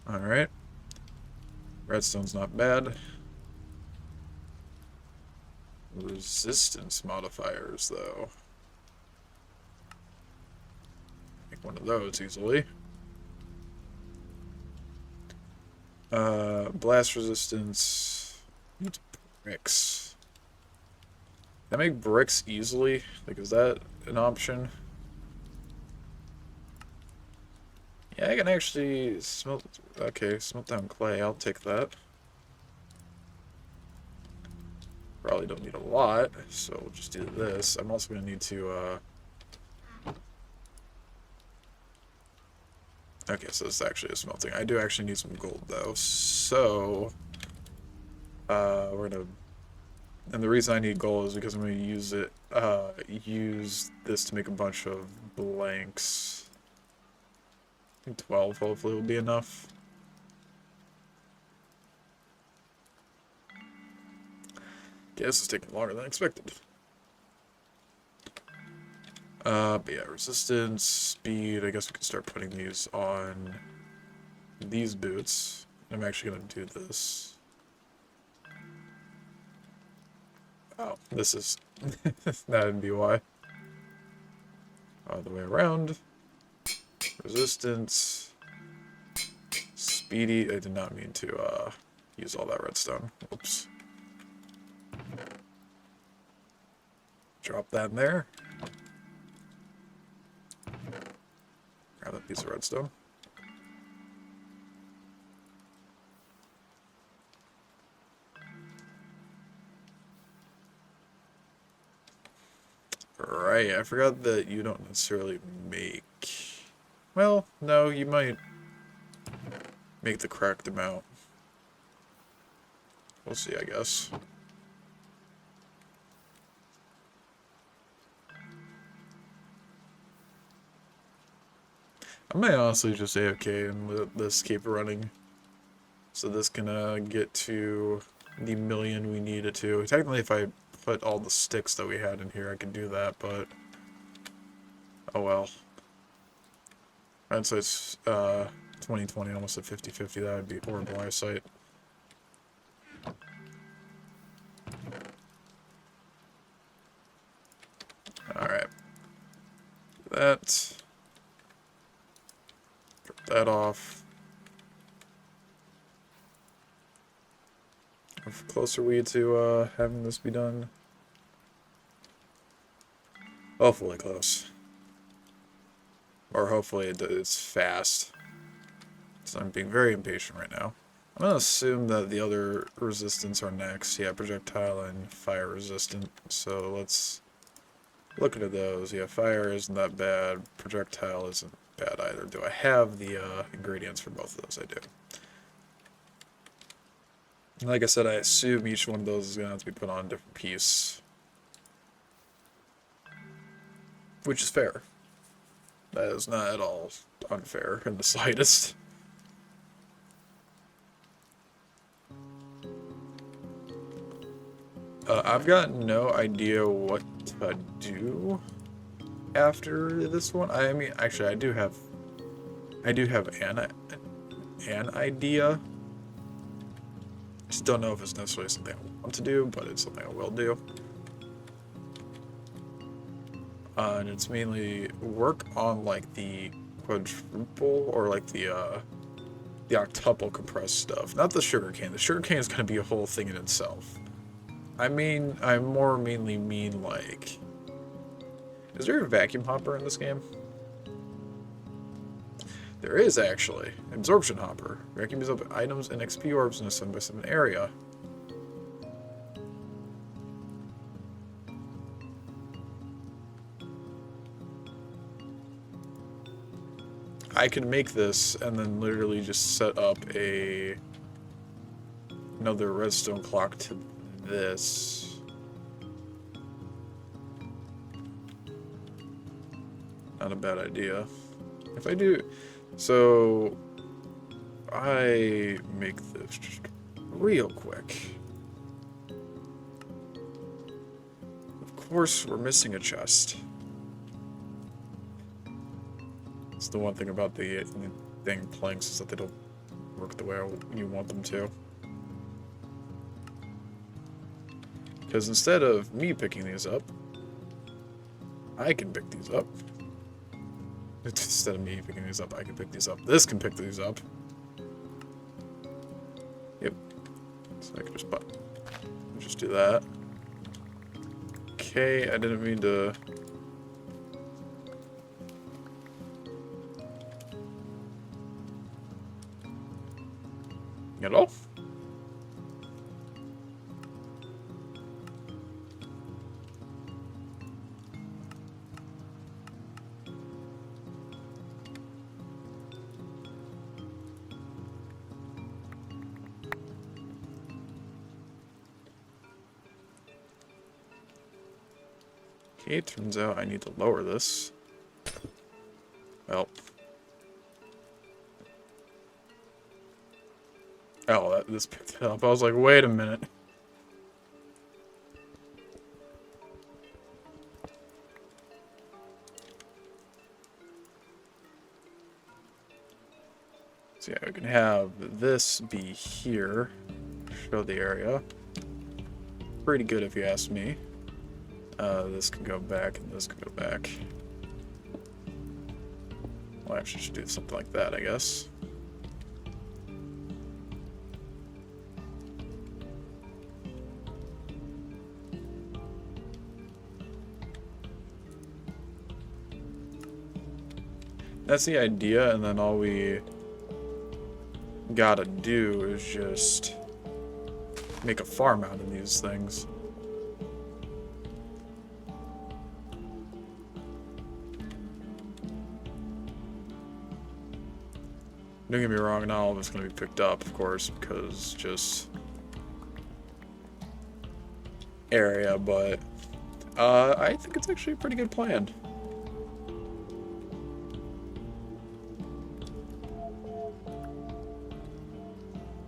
Alright. Redstone's not bad. resistance modifiers, though. Make one of those easily. Blast resistance. Needs bricks. Can I make bricks easily? Like, is that an option? Yeah, I can actually smelt. Okay, smelt down clay. I'll take that. Probably don't need a lot, so we'll just do this. I'm also gonna need to. Okay, so this is actually a smelting. I do actually need some gold though, so we're gonna. And the reason I need gold is because I'm gonna use it. Use this to make a bunch of blanks. I think 12 hopefully will be enough. Yeah, this is taking longer than expected. But yeah, resistance, speed. I guess we can start putting these on these boots. I'm actually gonna do this. Oh, this is that'd be why. All the way around. Resistance. Speedy. I did not mean to use all that redstone. Oops. Drop that in there. Grab that piece of redstone. Right, I forgot that you don't necessarily make... Well, no, you might make the correct amount. We'll see, I guess. I might honestly just say okay and let this keep running. So this can get to the million we need it to. Technically, if I put all the sticks that we had in here, I could do that, but... Oh well. I'd say it's 2020, almost a 50-50. That would be horrible eyesight. Alright. That. Drop that off. How close are we to having this be done? Hopefully close. Or hopefully it's fast. So I'm being very impatient right now. I'm gonna assume that the other resistance are next. Yeah, projectile and fire resistant. So let's look into those. Yeah, fire isn't that bad. Projectile isn't bad either. Do I have the ingredients for both of those? I do. Like I said, I assume each one of those is gonna have to be put on a different piece. Which is fair. That is not at all unfair in the slightest. I've got no idea what to do after this one. I mean, actually, I do have an idea. Just don't know if it's necessarily something I want to do, but it's something I will do. And it's mainly work on like the quadruple or like the octuple compressed stuff, not the sugarcane. The sugarcane is going to be a whole thing in itself. I mean, I more mainly mean like, is there a vacuum hopper in this game? There is actually. Absorption hopper. Vacuums up items and XP orbs in a 7x7 area. I can make this and then literally just set up another redstone clock to this. Not a bad idea. If I do, so I make this just real quick. Of course, we're missing a chest. It's the one thing about the thing planks is that they don't work the way you want them to. Because instead of me picking these up, I can pick these up. Instead of me picking these up, I can pick these up. This can pick these up. Yep. So I can just do that. Okay, I didn't mean to... Hello? Okay, turns out I need to lower this. Well. Oh, this picked it up. I was like, wait a minute. So yeah, we can have this be here. Show the area. Pretty good if you ask me. This can go back and this can go back. Well, I actually should do something like that, I guess. That's the idea, and then all we gotta do is just make a farm out of these things. Don't get me wrong, not all of it's going to be picked up, of course, because just area, but I think it's actually a pretty good plan.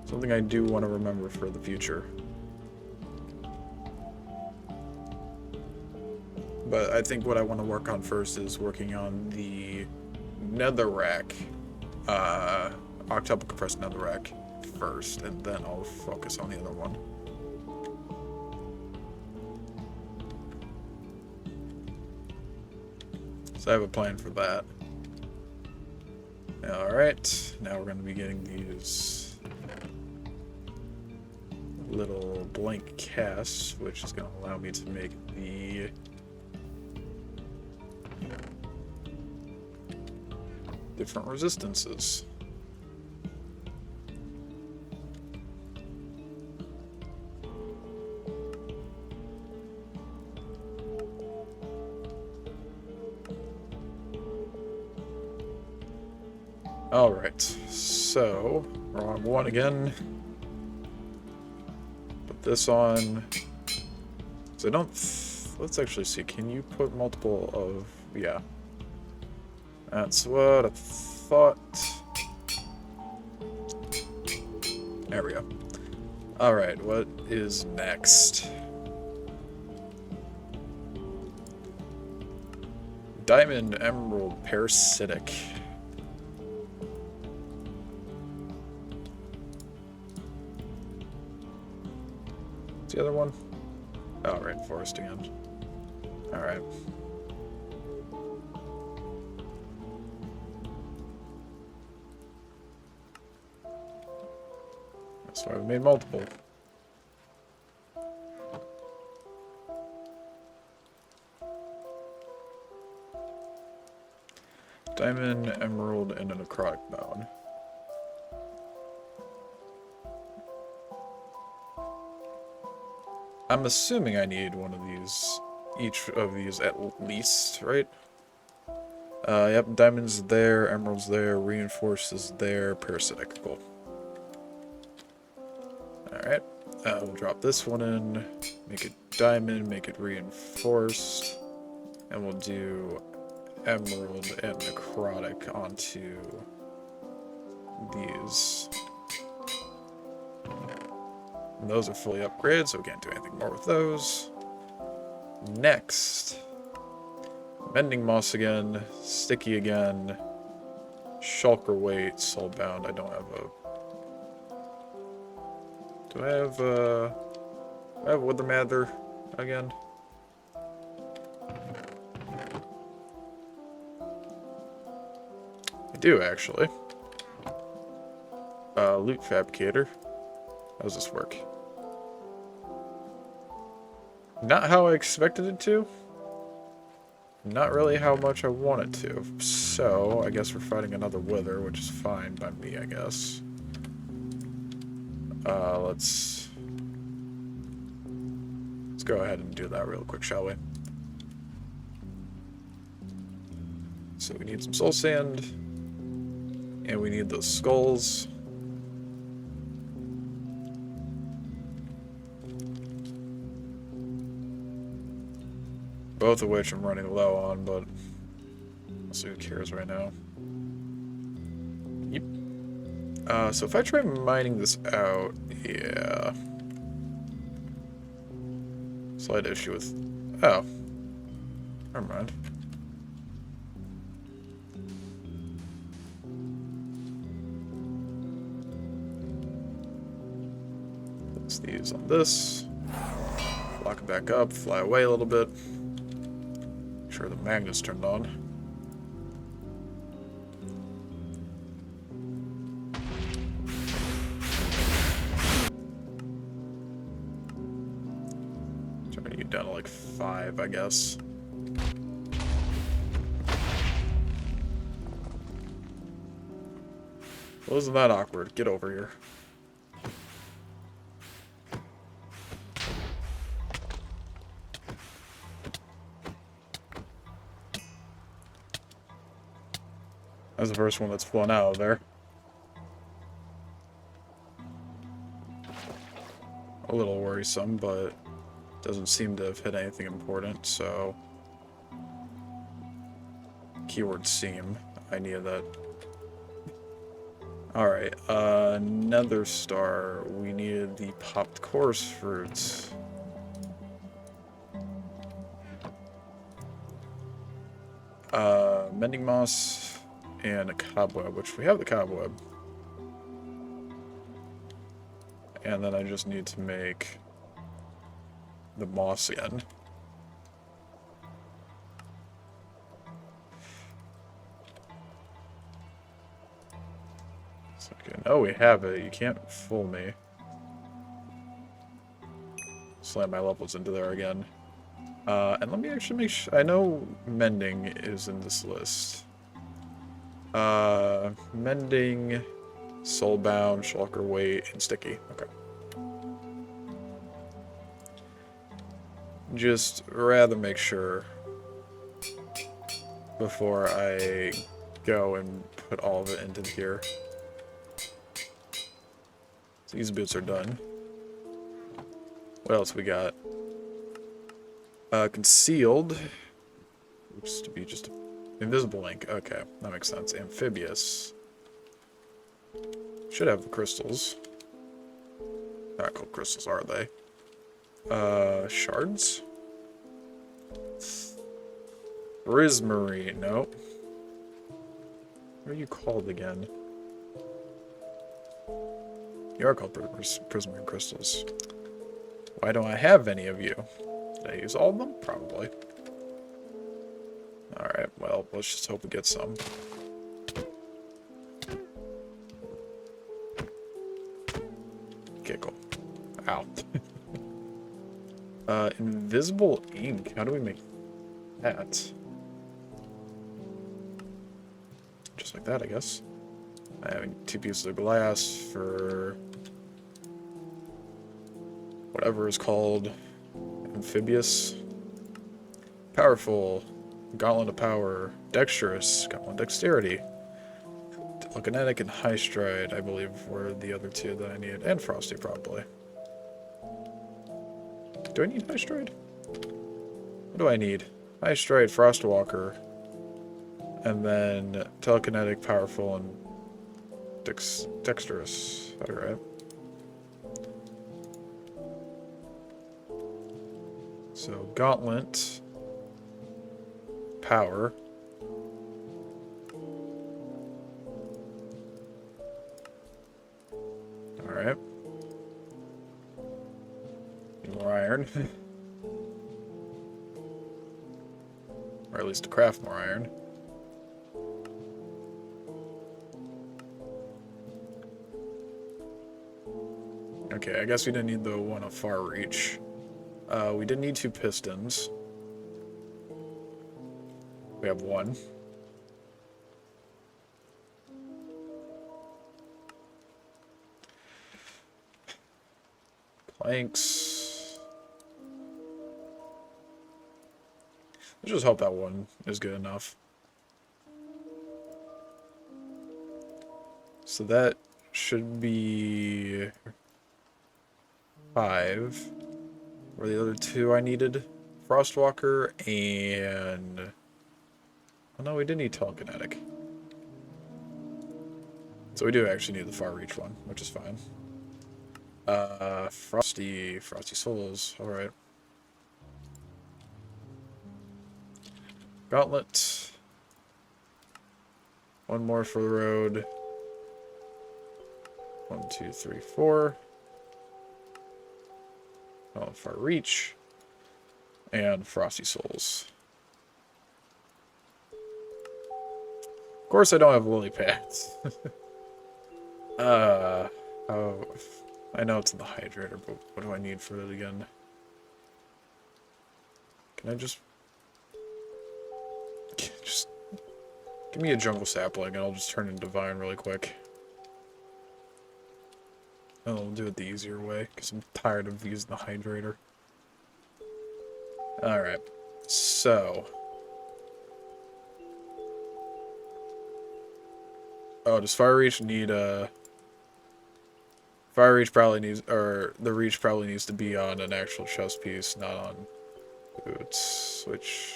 Something I do want to remember for the future. But I think what I want to work on first is working on the netherrack. Octuple compressed netherrack first, and then I'll focus on the other one. So I have a plan for that. Alright, now we're going to be getting these little blank casts, which is going to allow me to make the different resistances. Alright, so, wrong one again. Put this on. So I don't... let's actually see, can you put multiple of... yeah. That's what I thought. There we go. Alright, what is next? Diamond Emerald Parasitic. What's the other one? Oh, right, Forest again. Alright. That's why we made multiple. Diamond, emerald, and a necrotic bone. I'm assuming I need one of these, each of these at least, right? Yep, diamond's there, emerald's there, reinforced is there, parasitic, cool. Alright, we'll drop this one in, make it diamond, make it reinforced, and we'll do emerald and necrotic onto these. And those are fully upgraded, so we can't do anything more with those. Next, Mending Moss again, Sticky again, Shulker Weight, Soulbound. I don't have a... do I have Wither Mather? again? I do, actually. Loot fabricator. How does this work? Not how I expected it to. Not really how much I want it to. So, I guess we're fighting another wither, which is fine by me, I guess. Let's go ahead and do that real quick, shall we? So we need some soul sand. And we need those skulls. Both of which I'm running low on, but also who cares right now. Yep. So if I try mining this out, yeah. Slight issue with... Oh. Never mind. Place these on this. Lock it back up, fly away a little bit. Make sure the magnet's turned on. Trying to get down to like 5, I guess. Wasn't that awkward? Get over here. That's the first one that's flown out of there. A little worrisome, but doesn't seem to have hit anything important, so... Keyword seem. I needed that. Alright, Nether Star. We needed the popped chorus fruits. Mending moss and a cobweb, which we have the cobweb. And then I just need to make the moss again. Okay, no, we have it. You can't fool me. Slam my levels into there again. And let me actually make sure... I know mending is in this list. Mending, soulbound, shulker weight, and sticky. Okay. Just rather make sure before I go and put all of it into here. So these boots are done. What else we got? Concealed. Looks to be just invisible ink. Okay, that makes sense. Amphibious. Should have the crystals. Not called crystals, are they? Shards? Prismarine. Nope. What are you called again? You are called prismarine crystals. Why don't I have any of you? Did I use all of them? Probably. Alright, well, let's just hope we get some. Okay, cool. Ow. Invisible ink. How do we make that? Just like that, I guess. I have 2 pieces of glass for whatever is called amphibious. Powerful. Gauntlet of power. Dexterous. Gauntlet dexterity. Telekinetic and high stride, I believe, were the other 2 that I needed. And frosty, probably. Do I need high stride? What do I need? High stride, frostwalker. And then telekinetic, powerful, and dexterous. Is that right? So, gauntlet. Power. Alright. More iron. Or at least to craft more iron. Okay, I guess we didn't need the one of far reach. We did need 2 pistons. We have 1. Planks. Let's just hope that one is good enough. So that should be 5. Were the other 2 I needed? Frostwalker and... Oh no, we did need telekinetic. So we do actually need the far reach one, which is fine. Frosty Souls, alright. Gauntlet. 1 more for the road. 1, 2, 3, 4. Oh, far reach. And Frosty Souls. Of course I don't have lily pads. Oh, I know it's in the hydrator, but what do I need for it again? Can I just give me a jungle sapling and I'll just turn into vine really quick. I'll do it the easier way, because I'm tired of using the hydrator. Alright, so... Oh, does Fire Reach need Fire Reach probably needs, or the Reach probably needs to be on an actual chest piece, not on boots, which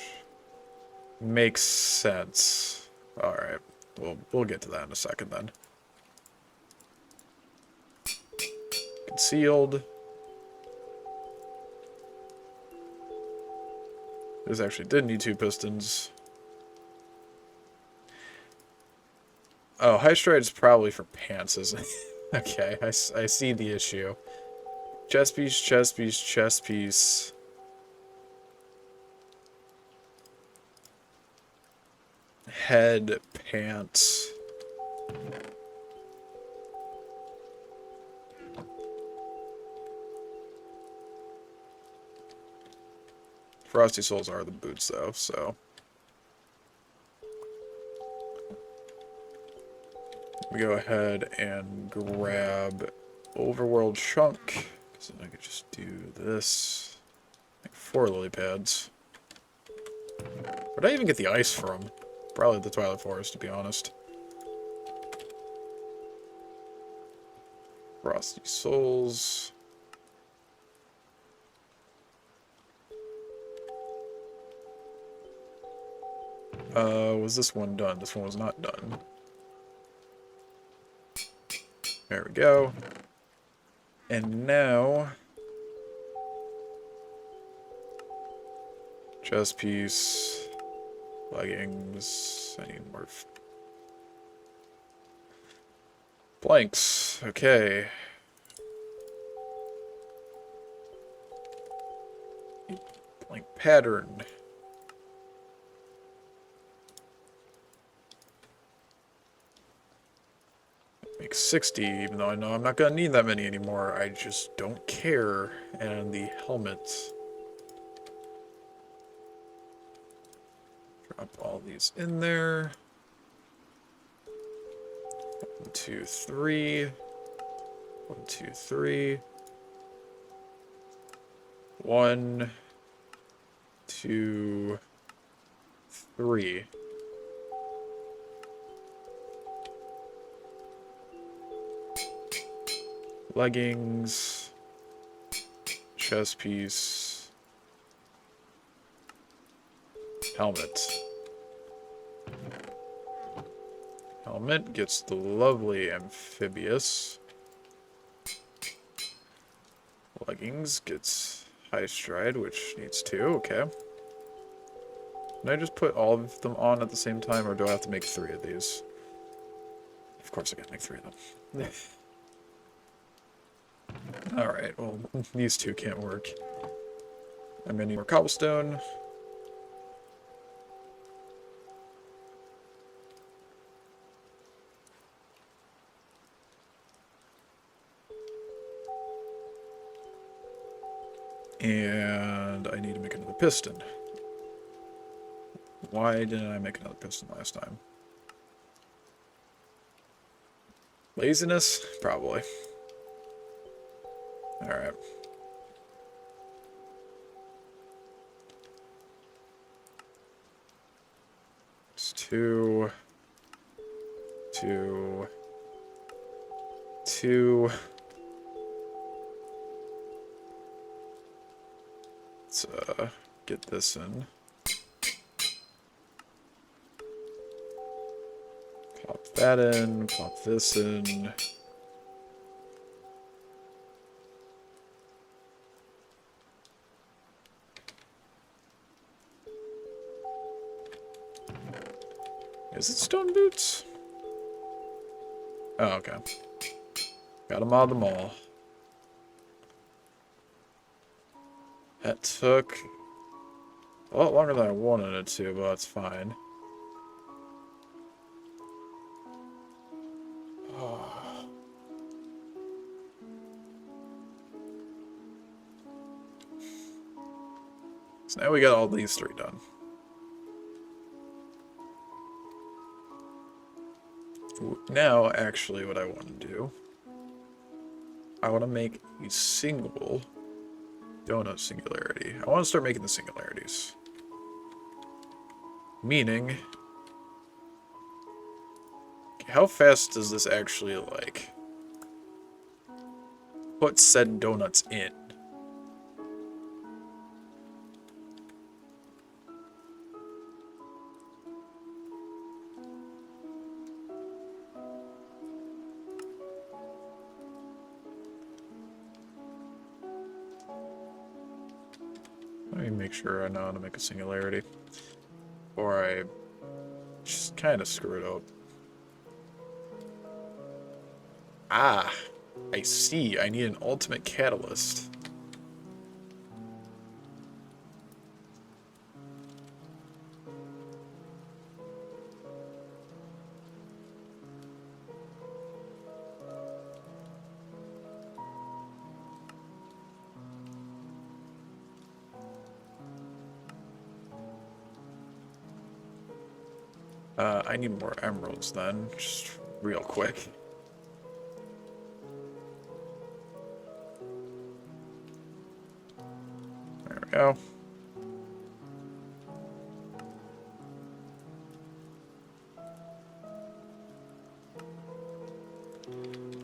makes sense. Alright, we'll get to that in a second then. Concealed. This actually did need 2 pistons. Oh, High Stride is probably for pants, isn't it? Okay, I see the issue. Chest piece, chest piece, chest piece. Head, pants. Frosty Souls are the boots, though, so... We go ahead and grab Overworld Chunk, because then I could just do this. Like 4 lily pads. Where'd I even get the ice from? Probably the Twilight Forest, to be honest. Frosty Souls. Was this one done? This one was not done. There we go. And now... Chest piece... Leggings... I need more... Blanks. Okay. Blank pattern. Make 60, even though I know I'm not gonna need that many anymore. I just don't care. And the helmet. Drop all these in there. 1, 2, 3. 1, 2, 3. 1, 2, 3. Leggings, chest piece, helmet. Helmet gets the lovely amphibious. Leggings gets high stride, which needs 2, okay. Can I just put all of them on at the same time, or do I have to make 3 of these? Of course I gotta make 3 of them. Alright, well, these 2 can't work. I'm gonna need more cobblestone. And I need to make another piston. Why didn't I make another piston last time? Laziness? Probably. Alright. It's 2, 2, 2. Let's get this in. Plop that in, plop this in. Is it stone boots? Oh, okay. Got them out of the mall. That took a lot longer than I wanted it to, but that's fine. So now we got all these 3 done. Now, actually, what I want to do, I want to make a single donut singularity. I want to start making the singularities. Meaning, how fast does this actually, like, put said donuts in? Let me make sure I know how to make a singularity. Or I just kind of screw it up. Ah, I see. I need an ultimate catalyst. I need more emeralds then, just real quick. There we go.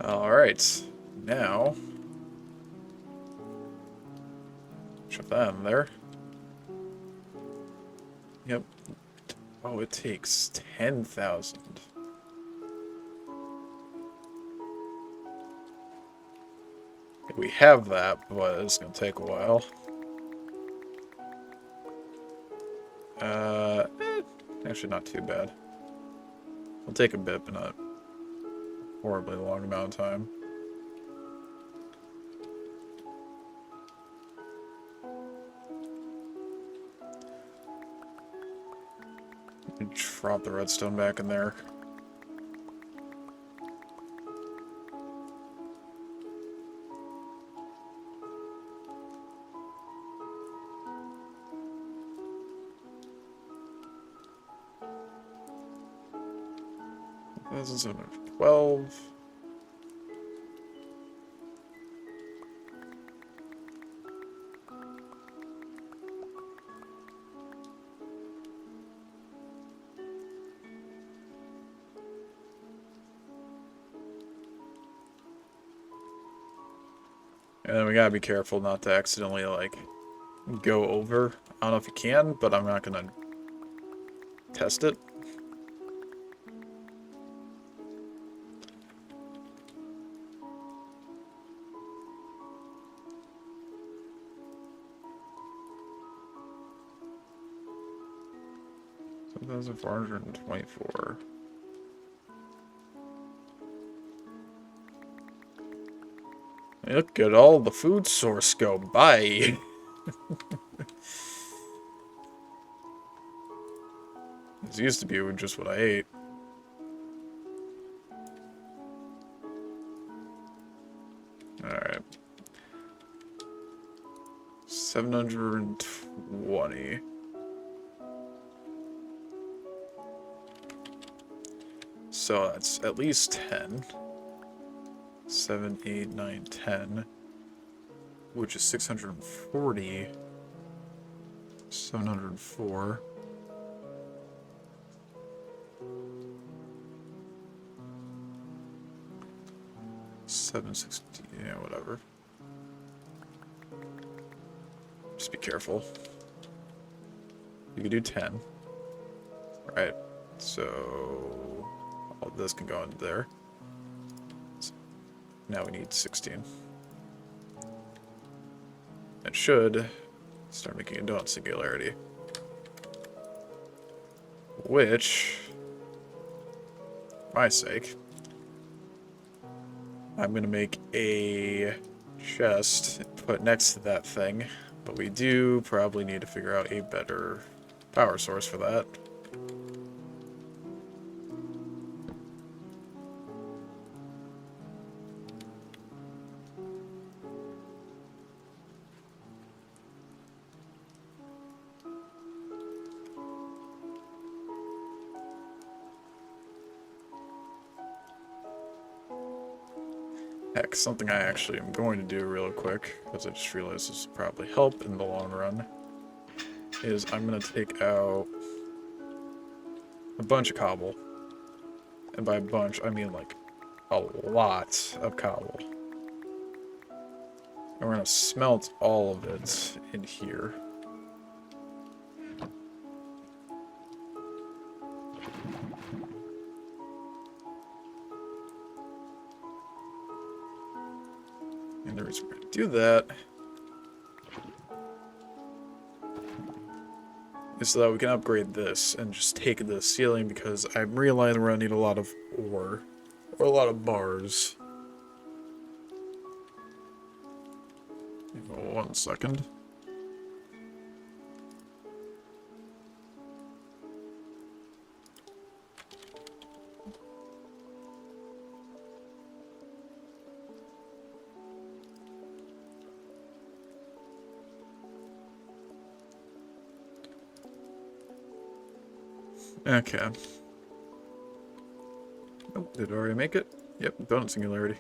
Alright, now, shove that in there. Yep. Oh, it takes 10,000. We have that, but it's gonna take a while. Actually not too bad. It'll take a bit, but not horribly long amount of time. Drop the redstone back in there. This is 12. And then we gotta be careful not to accidentally, like, go over. I don't know if you can, but I'm not gonna test it. $1,424. Look at all the food source go by. This used to be just what I ate. Alright. 720. So that's at least 10. 7, 8, 9, 10. Which is 640. 704. $760, yeah, whatever. Just be careful. You can do 10. Right. So all this can go into there. So now we need 16. It should start making a donut singularity. Which, for my sake, I'm gonna make a chest put next to that thing, but we do probably need to figure out a better power source for that. Heck, something I actually am going to do real quick, because I just realized this will probably help in the long run, is I'm going to take out a bunch of cobble. And by a bunch, I mean like a lot of cobble. And we're going to smelt all of it in here. And the reason we're going to do that is so that we can upgrade this and just take the ceiling, because I'm realizing we're going to need a lot of ore, or a lot of bars. 1 second. Okay. Oh, did I already make it? Yep, donut singularity.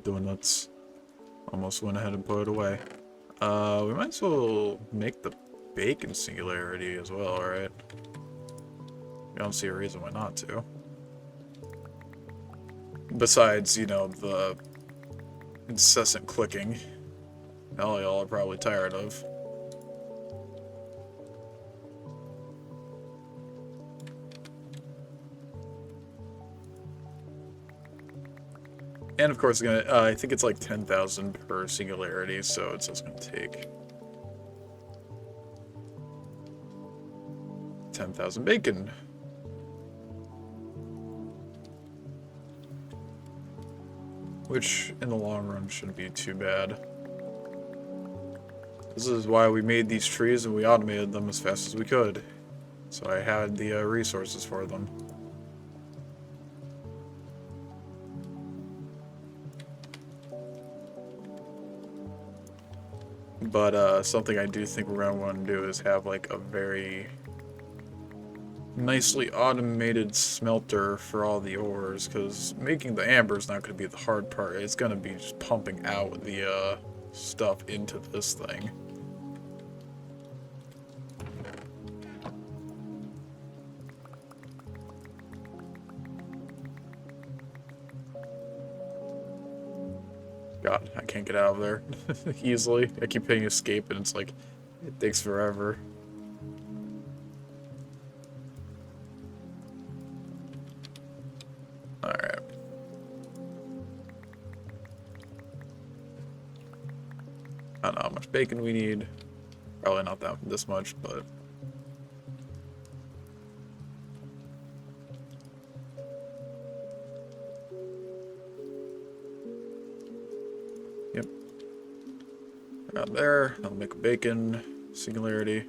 Donuts. Almost went ahead and put it away. We might as well make the bacon singularity as well, right? I don't see a reason why not to. Besides, you know, the incessant clicking. All y'all are probably tired of. And of course, I think it's like 10,000 per singularity, so it's just gonna take 10,000 bacon. Which, in the long run, shouldn't be too bad. This is why we made these trees and we automated them as fast as we could. So I had the resources for them. But something I do think we're going to want to do is have like a very nicely automated smelter for all the ores, because making the amber is not going to be the hard part. It's going to be just pumping out the stuff into this thing. God, I can't get out of there easily. I keep hitting escape and it's like, it takes forever. Alright. I don't know how much bacon we need. Probably not this much, but... Yep. Out there, I'll make a bacon singularity.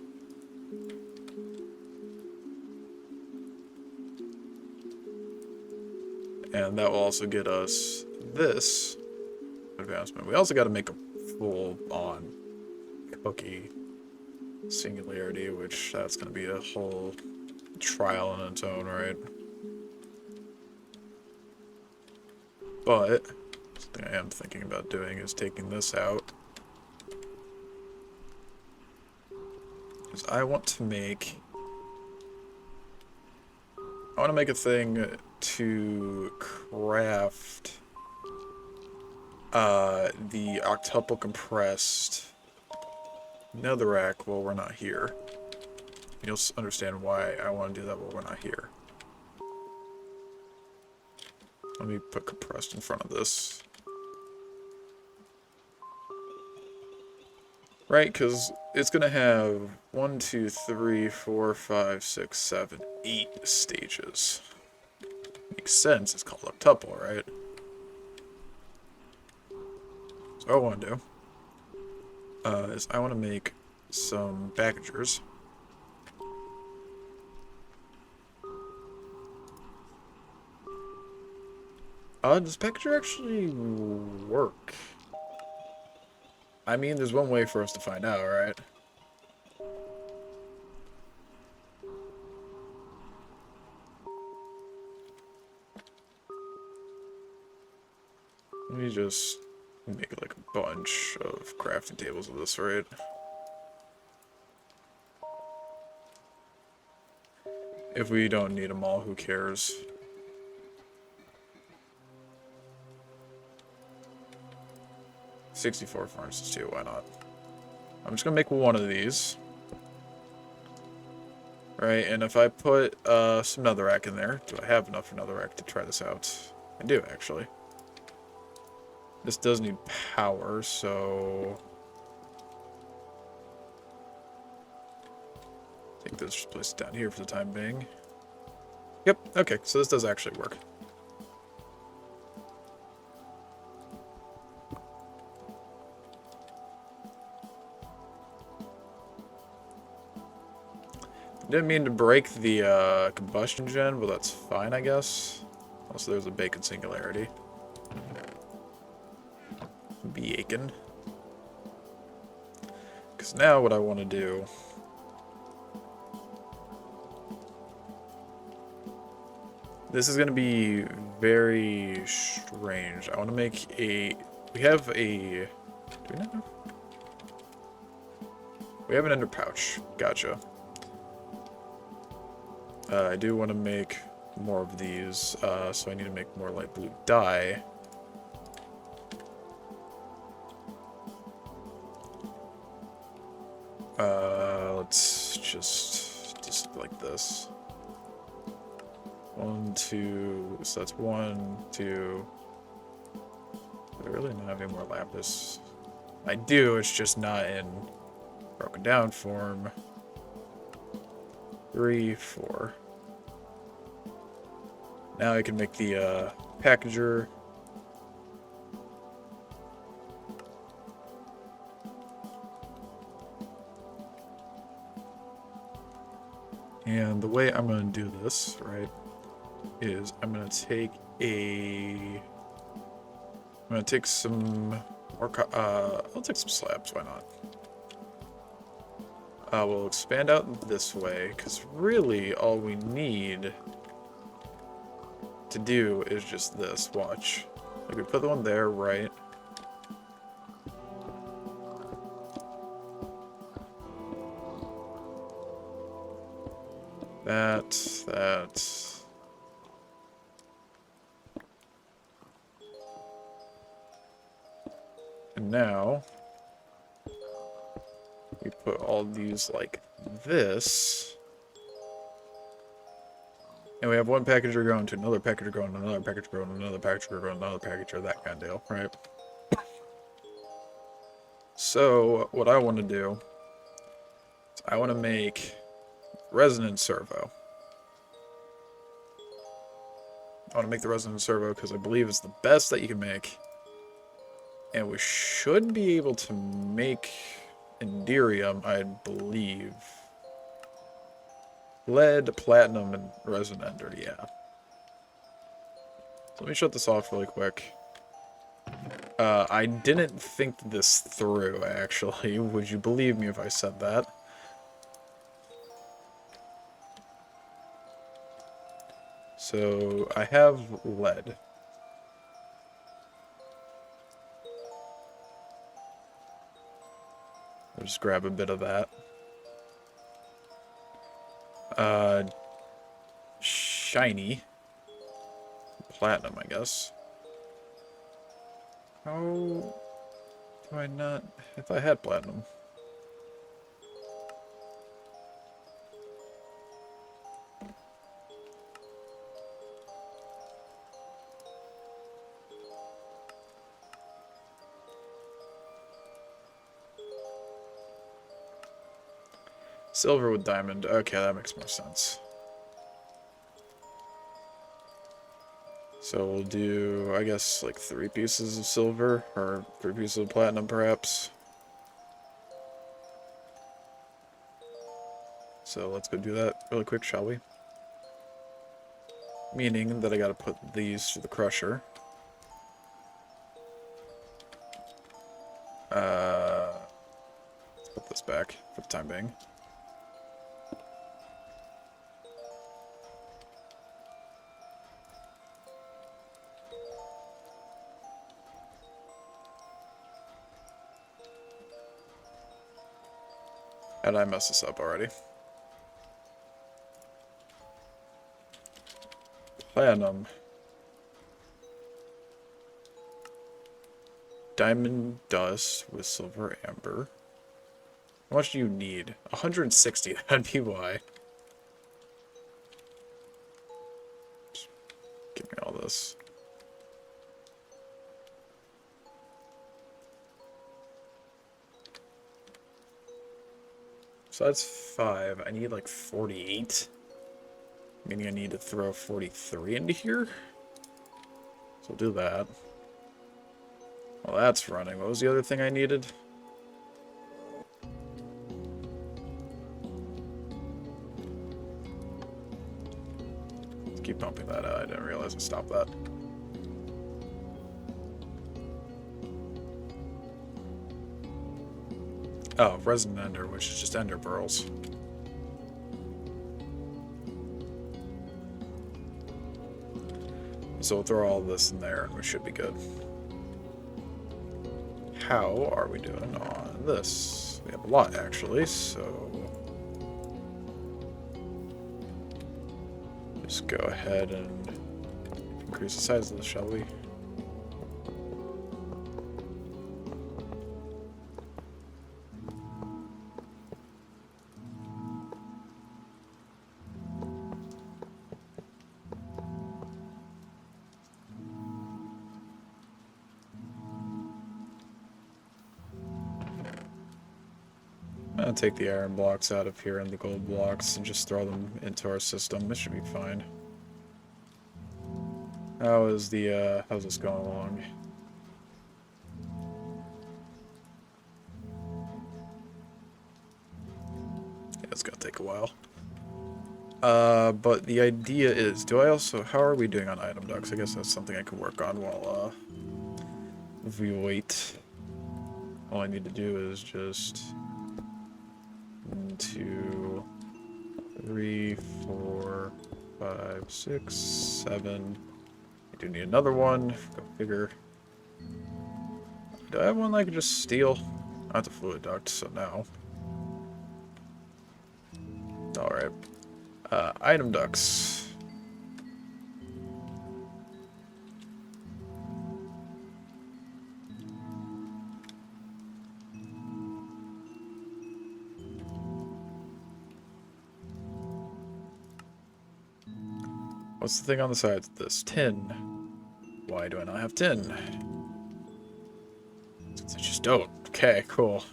And that will also get us this advancement. We also got to make a full-on hooky singularity, which that's going to be a whole trial in its own right. But something I am thinking about doing is taking this out. Because I want to make a thing to craft the octuple compressed netherrack while we're not here. You'll understand why I want to do that while we're not here. Let me put compressed in front of this. Right, because it's going to have 1, 2, 3, 4, 5, 6, 7, 8 stages. Makes sense, it's called octuple, right? So what I want to do is I want to make some packagers. Does packager actually work? I mean, there's one way for us to find out, right? Let me just make like a bunch of crafting tables of this, right? If we don't need them all, who cares? $64 furnaces too, why not? I'm just gonna make one of these. Right, and if I put some netherrack in there, do I have enough for netherrack to try this out? I do, actually. This does need power, so... I think this just place it down here for the time being. Yep, okay, so this does actually work. Didn't mean to break the combustion gen, but that's fine, I guess. Also, there's a bacon singularity. Bacon. Because now what I want to do... This is going to be very strange. I want to make a... We have a... Do we not have... We have an ender pouch. Gotcha. I do want to make more of these, so I need to make more light blue dye. Let's just like this. 1, 2, so that's 1, 2. Do I really not have any more lapis? I do, it's just not in broken down form. 3, 4. Now I can make the packager. And the way I'm going to do this, right, is I'm going to take some more, I'll take some slabs, why not? We'll expand out this way, because really all we need to do is just this, watch. Like, we put the one there, right? That. And now, we put all these like this. And we have one packager going to another packager going to another packager going to another packager going to another packager, that kind of deal, right? So, what I want to do is I want to make resonant servo. I want to make the resonant servo because I believe it's the best that you can make. And we should be able to make Enderium, I believe. Lead, platinum, and resin ender, yeah. So let me shut this off really quick. I didn't think this through, actually. Would you believe me if I said that? So, I have lead. I'll just grab a bit of that. Shiny. Platinum, I guess. How do I not... I thought I had platinum. Silver with diamond. Okay, that makes more sense. So we'll do, I guess, like 3 pieces of silver, or 3 pieces of platinum, perhaps. So let's go do that really quick, shall we? Meaning that I gotta put these through the crusher. Let's put this back for the time being. And I messed this up already. Platinum. Diamond dust with silver amber. How much do you need? 160, that'd be why. Just give me all this. So that's 5. I need like 48. Meaning I need to throw 43 into here. So I'll do that. Well, that's running. What was the other thing I needed? Let's keep pumping that out. I didn't realize I stopped that. Oh, resin ender, which is just ender pearls. So we'll throw all this in there and we should be good. How are we doing on this? We have a lot, actually, so... just go ahead and increase the size of this, shall we? I'll take the iron blocks out of here and the gold blocks and just throw them into our system. This should be fine. How's this going along? Yeah, it's gonna take a while. But the idea is, how are we doing on item ducks? I guess that's something I can work on while, we wait. All I need to do is just 1, 2, 3, 4, 5, 6, 7. I do need another one. Go figure. Do I have one that I can just steal? I have the fluid duct, so no. Alright. Item ducts. What's the thing on the sides of this? Tin. Why do I not have tin? Since I just don't. Okay, cool.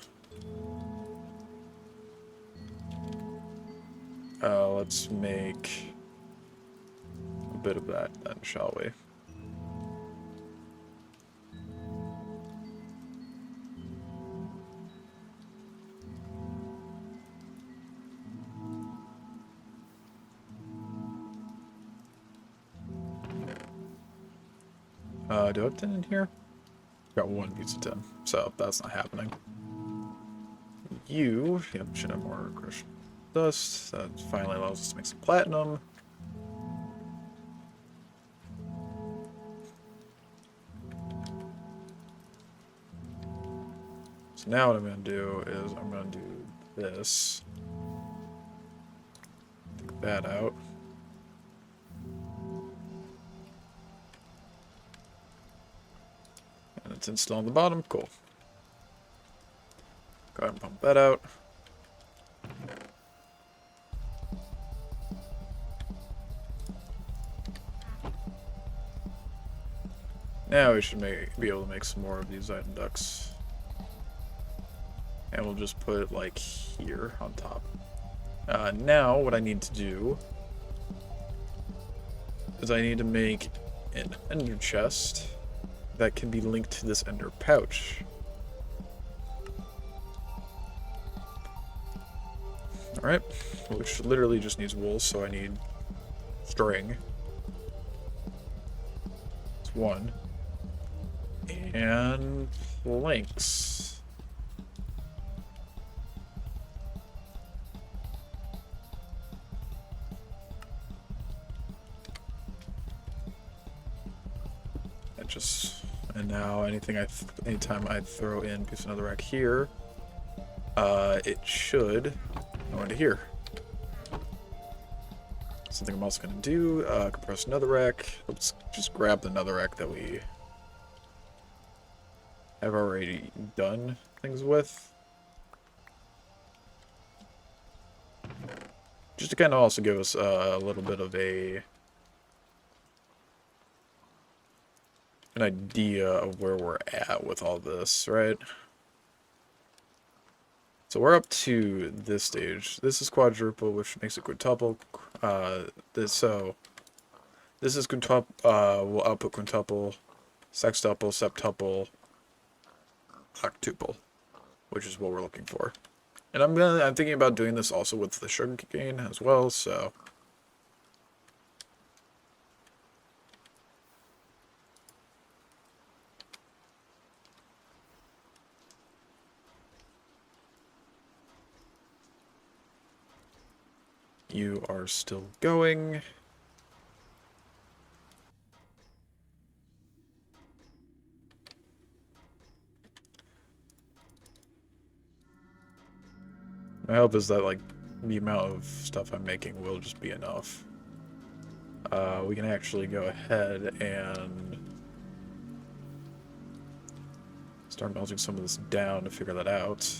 Let's make a bit of that then, shall we? Do I have tin in here? Got one pizza tin, so that's not happening. You, yep, should have more crushed dust. That finally allows us to make some platinum. So now what I'm going to do is I'm going to do this. Take that out. And it's installed on the bottom. Cool. Go ahead and pump that out. Now we should be able to make some more of these item ducts. And we'll just put it like here on top. Now what I need to do is I need to make an ender chest that can be linked to this ender pouch. Alright, which literally just needs wool, so I need string. It's one. And planks. And now anytime I throw in piece of netherrack here, it should go into here. Something I'm also going to do, compress netherrack. Let's just grab the netherrack that we have already done things with. Just to kind of also give us a little bit of an idea of where we're at with all this, right? So we're up to this stage. This is quadruple, which makes it quintuple. This is quintuple. Will output quintuple, sextuple, septuple, octuple, which is what we're looking for. And I'm thinking about doing this also with the sugarcane as well. So. You are still going. My hope is that, like, the amount of stuff I'm making will just be enough. We can actually go ahead and start melting some of this down to figure that out.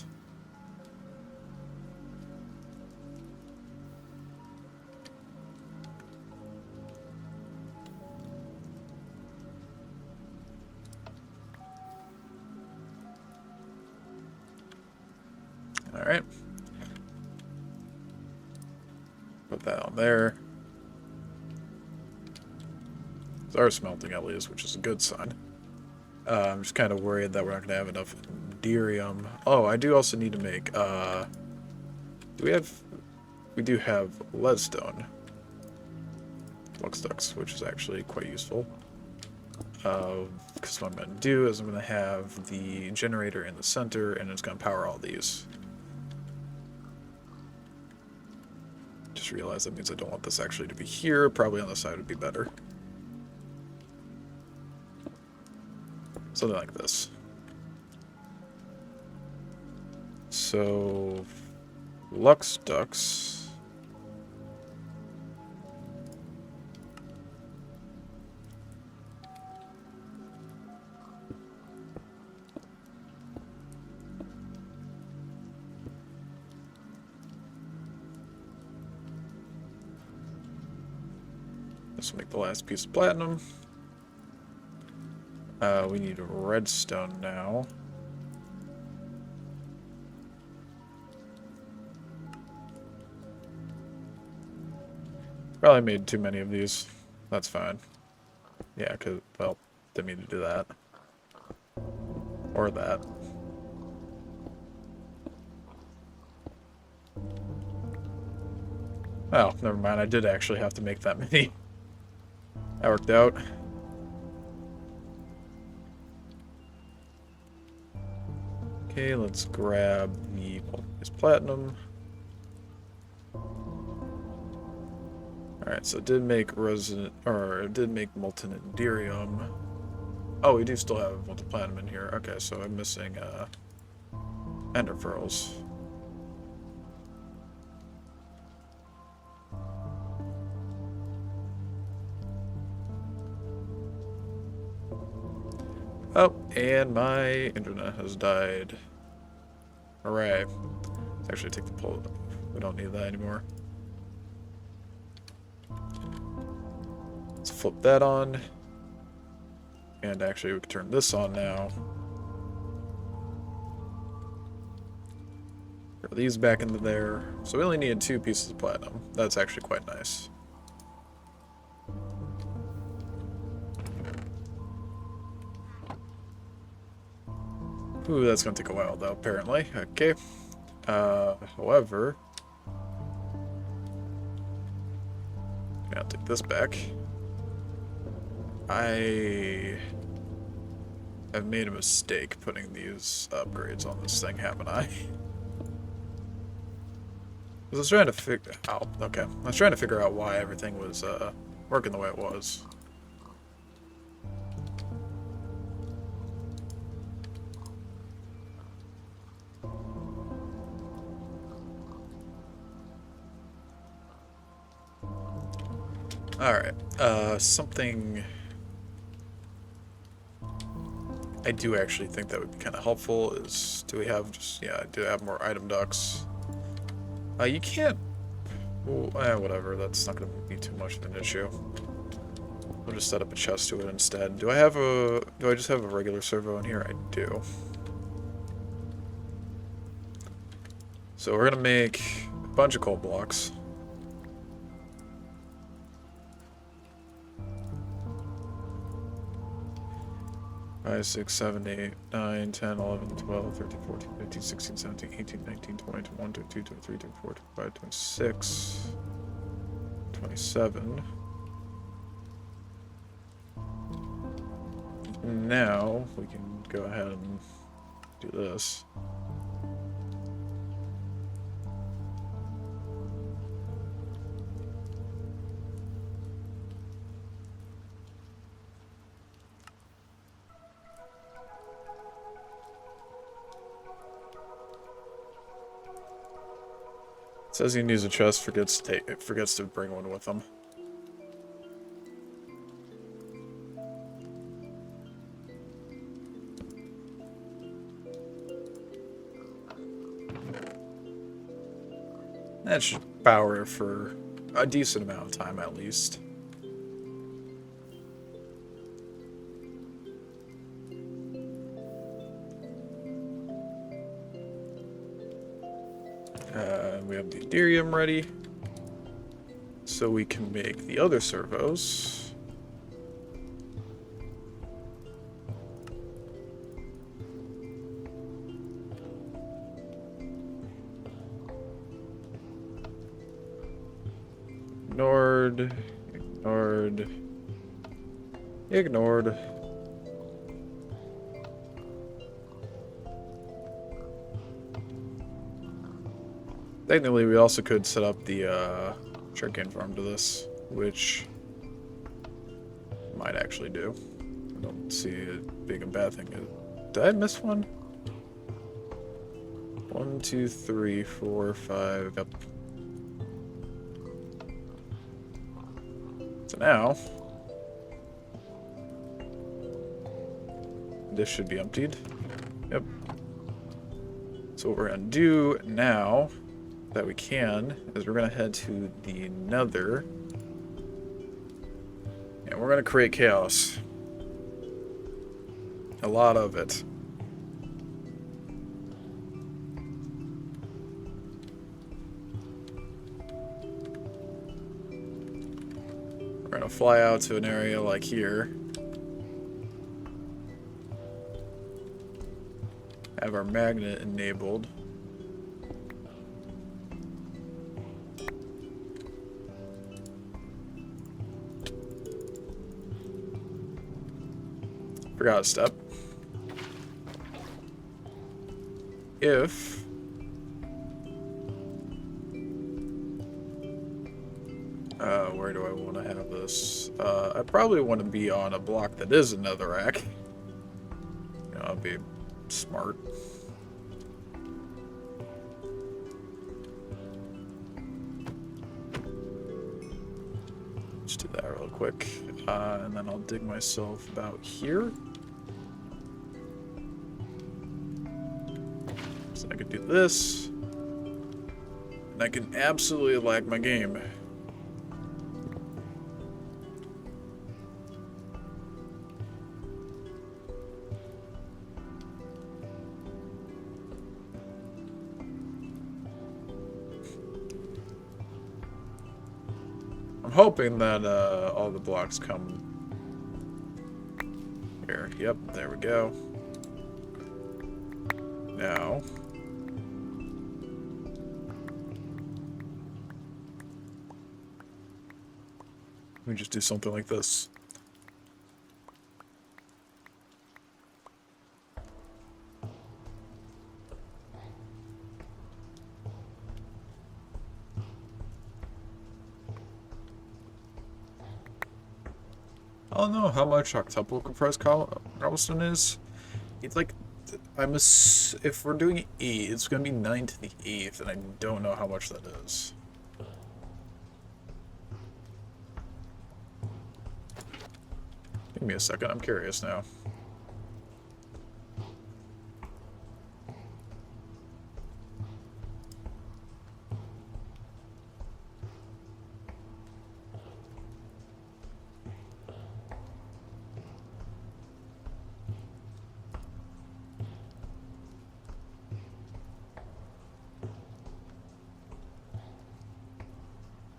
Alright. Put that on there. It's our smelting at least, which is a good sign. I'm just kind of worried that we're not going to have enough Enderium. Oh, I do also need to make, we do have leadstone flux ducts, which is actually quite useful. Because what I'm going to do is I'm going to have the generator in the center, and it's going to power all these. Just realized that means I don't want this actually to be here. Probably on the side would be better. Something like this. So, Lux ducts. This will make the last piece of platinum. We need redstone now. Probably made too many of these. That's fine. Yeah, because, well, didn't mean to do that. Or that. Oh, never mind. I did actually have to make that many. That worked out. Okay, let's grab the platinum. Alright, so it did make molten Enderium. Oh, we do still have multi-platinum in here. Okay, so I'm missing ender pearls. Oh, and my internet has died. Hooray. Let's actually take the pull. We don't need that anymore. Let's flip that on. And actually, we can turn this on now. Throw these back into there. So we only needed 2 pieces of platinum. That's actually quite nice. Ooh, that's gonna take a while though, apparently. Okay. However, I'll take this back. I have made a mistake putting these upgrades on this thing, haven't I? I was trying to figure out. Okay, I was trying to figure out why everything was working the way it was. Alright, something I do actually think that would be kind of helpful is, do we have just, yeah, I do have more item ducts. You can't, well, whatever, that's not going to be too much of an issue. We'll just set up a chest to it instead. Do I just have a regular servo in here? I do. So we're going to make a bunch of coal blocks. 5, 6, 7, 8, 9, 10, 11, 12, 13, 14, 15, 16, 17, 18, 19, 20, 21, 22, 23, 24, 25, 26, 27. Now we can go ahead and do this. Says he needs a chest, forgets to bring one with him. That should power for a decent amount of time at least. We have the Enderium ready, so we can make the other servos. Ignored. Technically, we also could set up the sugarcane farm to this, which might actually do. I don't see it being a bad thing. Did I miss one? 1, 2, 3, 4, 5. Yep. So now, this should be emptied. Yep. So what we're gonna do now, that we can, is we're gonna head to the Nether, and we're gonna create chaos. A lot of it. We're gonna fly out to an area like here. Have our magnet enabled. Forgot a step. if where do I want to have this? I probably want to be on a block that is a netherrack. I'll be smart. Let's do that real quick. And then I'll dig myself about here. So I could do this. And I can absolutely lag my game. I'm hoping that all the blocks come here. Yep, there we go. Now, let me just do something like this. I don't know how much octuple compressed cobblestone is. It's like, if we're doing E, it's going to be 9 to the 8th, and I don't know how much that is. Give me a second, I'm curious now.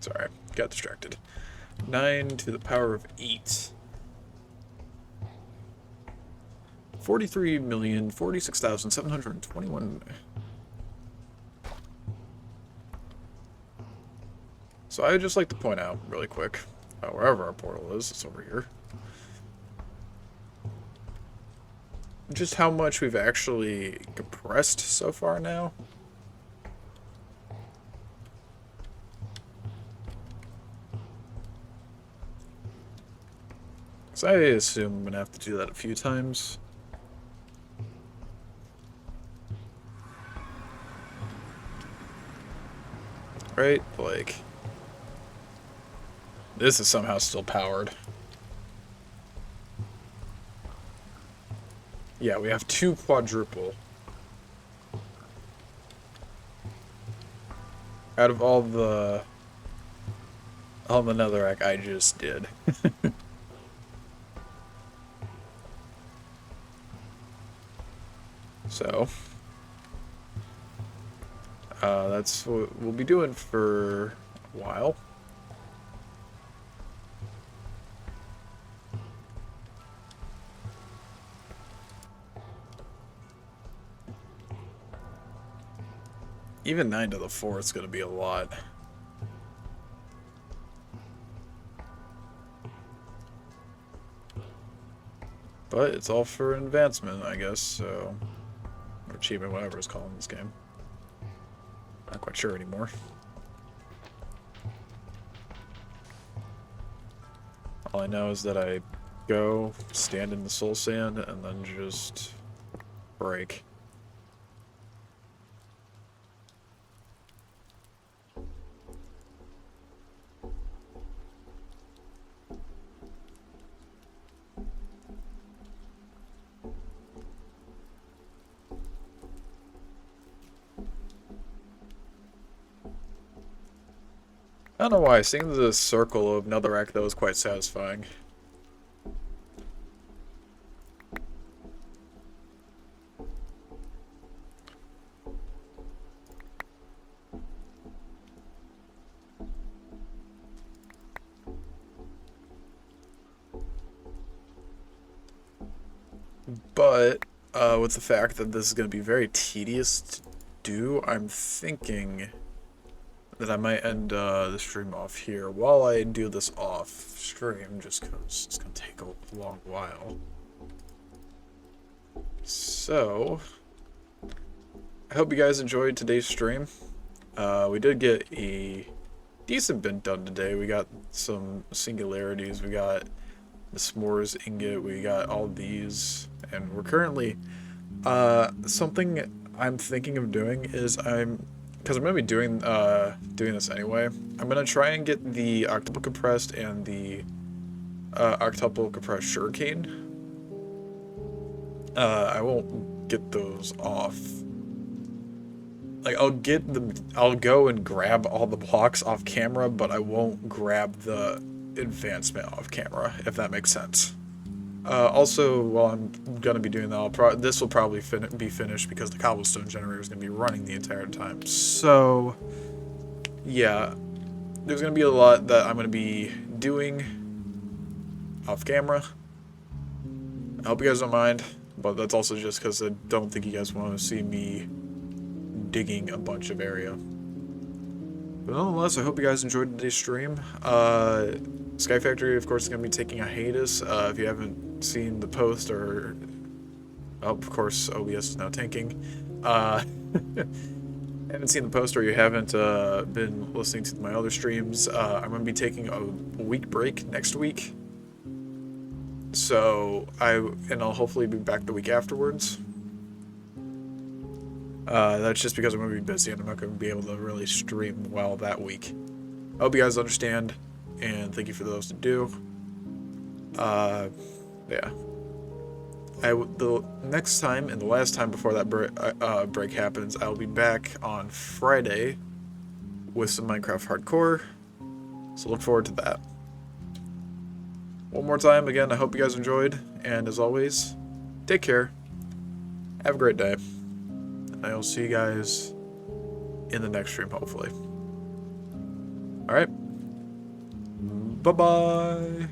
Sorry, got distracted. 9 to the power of 8. 43,046,721. So I'd just like to point out really quick, wherever our portal is, it's over here, just how much we've actually compressed so far now. So I assume I'm going to have to do that a few times. Right? Like, this is somehow still powered. Yeah, we have 2 quadruple. Out of all the netherrack I just did. So, that's what we'll be doing for a while. Even 9 to the 4 is going to be a lot. But it's all for advancement, I guess, so... Or achievement, whatever it's called in this game. Not quite sure anymore. All I know is that I go, stand in the soul sand, and then just break. I don't know why, seeing the circle of netherrack though is quite satisfying. But, with the fact that this is going to be very tedious to do, I'm thinking that I might end the stream off here while I do this off stream, just because it's going to take a long while. So, I hope you guys enjoyed today's stream. We did get a decent bit done today. We got some singularities, we got the s'mores ingot, we got all these, and we're currently, something I'm thinking of doing is because I'm going to be doing this anyway, I'm going to try and get the octuple compressed and the octuple compressed sugarcane. I won't get those off. Like, I'll go and grab all the blocks off camera, but I won't grab the advancement off camera, if that makes sense. Also, while I'm gonna be doing that, this will probably be finished because the cobblestone generator is gonna be running the entire time. So, yeah, there's gonna be a lot that I'm gonna be doing off camera. I hope you guys don't mind, but that's also just because I don't think you guys want to see me digging a bunch of area. But nonetheless, I hope you guys enjoyed today's stream. Sky Factory, of course, is going to be taking a hiatus. If you haven't seen the post, or... Oh, of course, OBS is now tanking. Haven't seen the post, or you haven't been listening to my other streams, I'm going to be taking a week break next week. So, I'll hopefully be back the week afterwards. That's just because I'm going to be busy and I'm not going to be able to really stream well that week. I hope you guys understand, and thank you for those that do. Yeah. The next time, and the last time before that break happens, I'll be back on Friday with some Minecraft Hardcore, so look forward to that. One more time, again, I hope you guys enjoyed, and as always, take care, have a great day, and I will see you guys in the next stream, hopefully. Alright, bye-bye!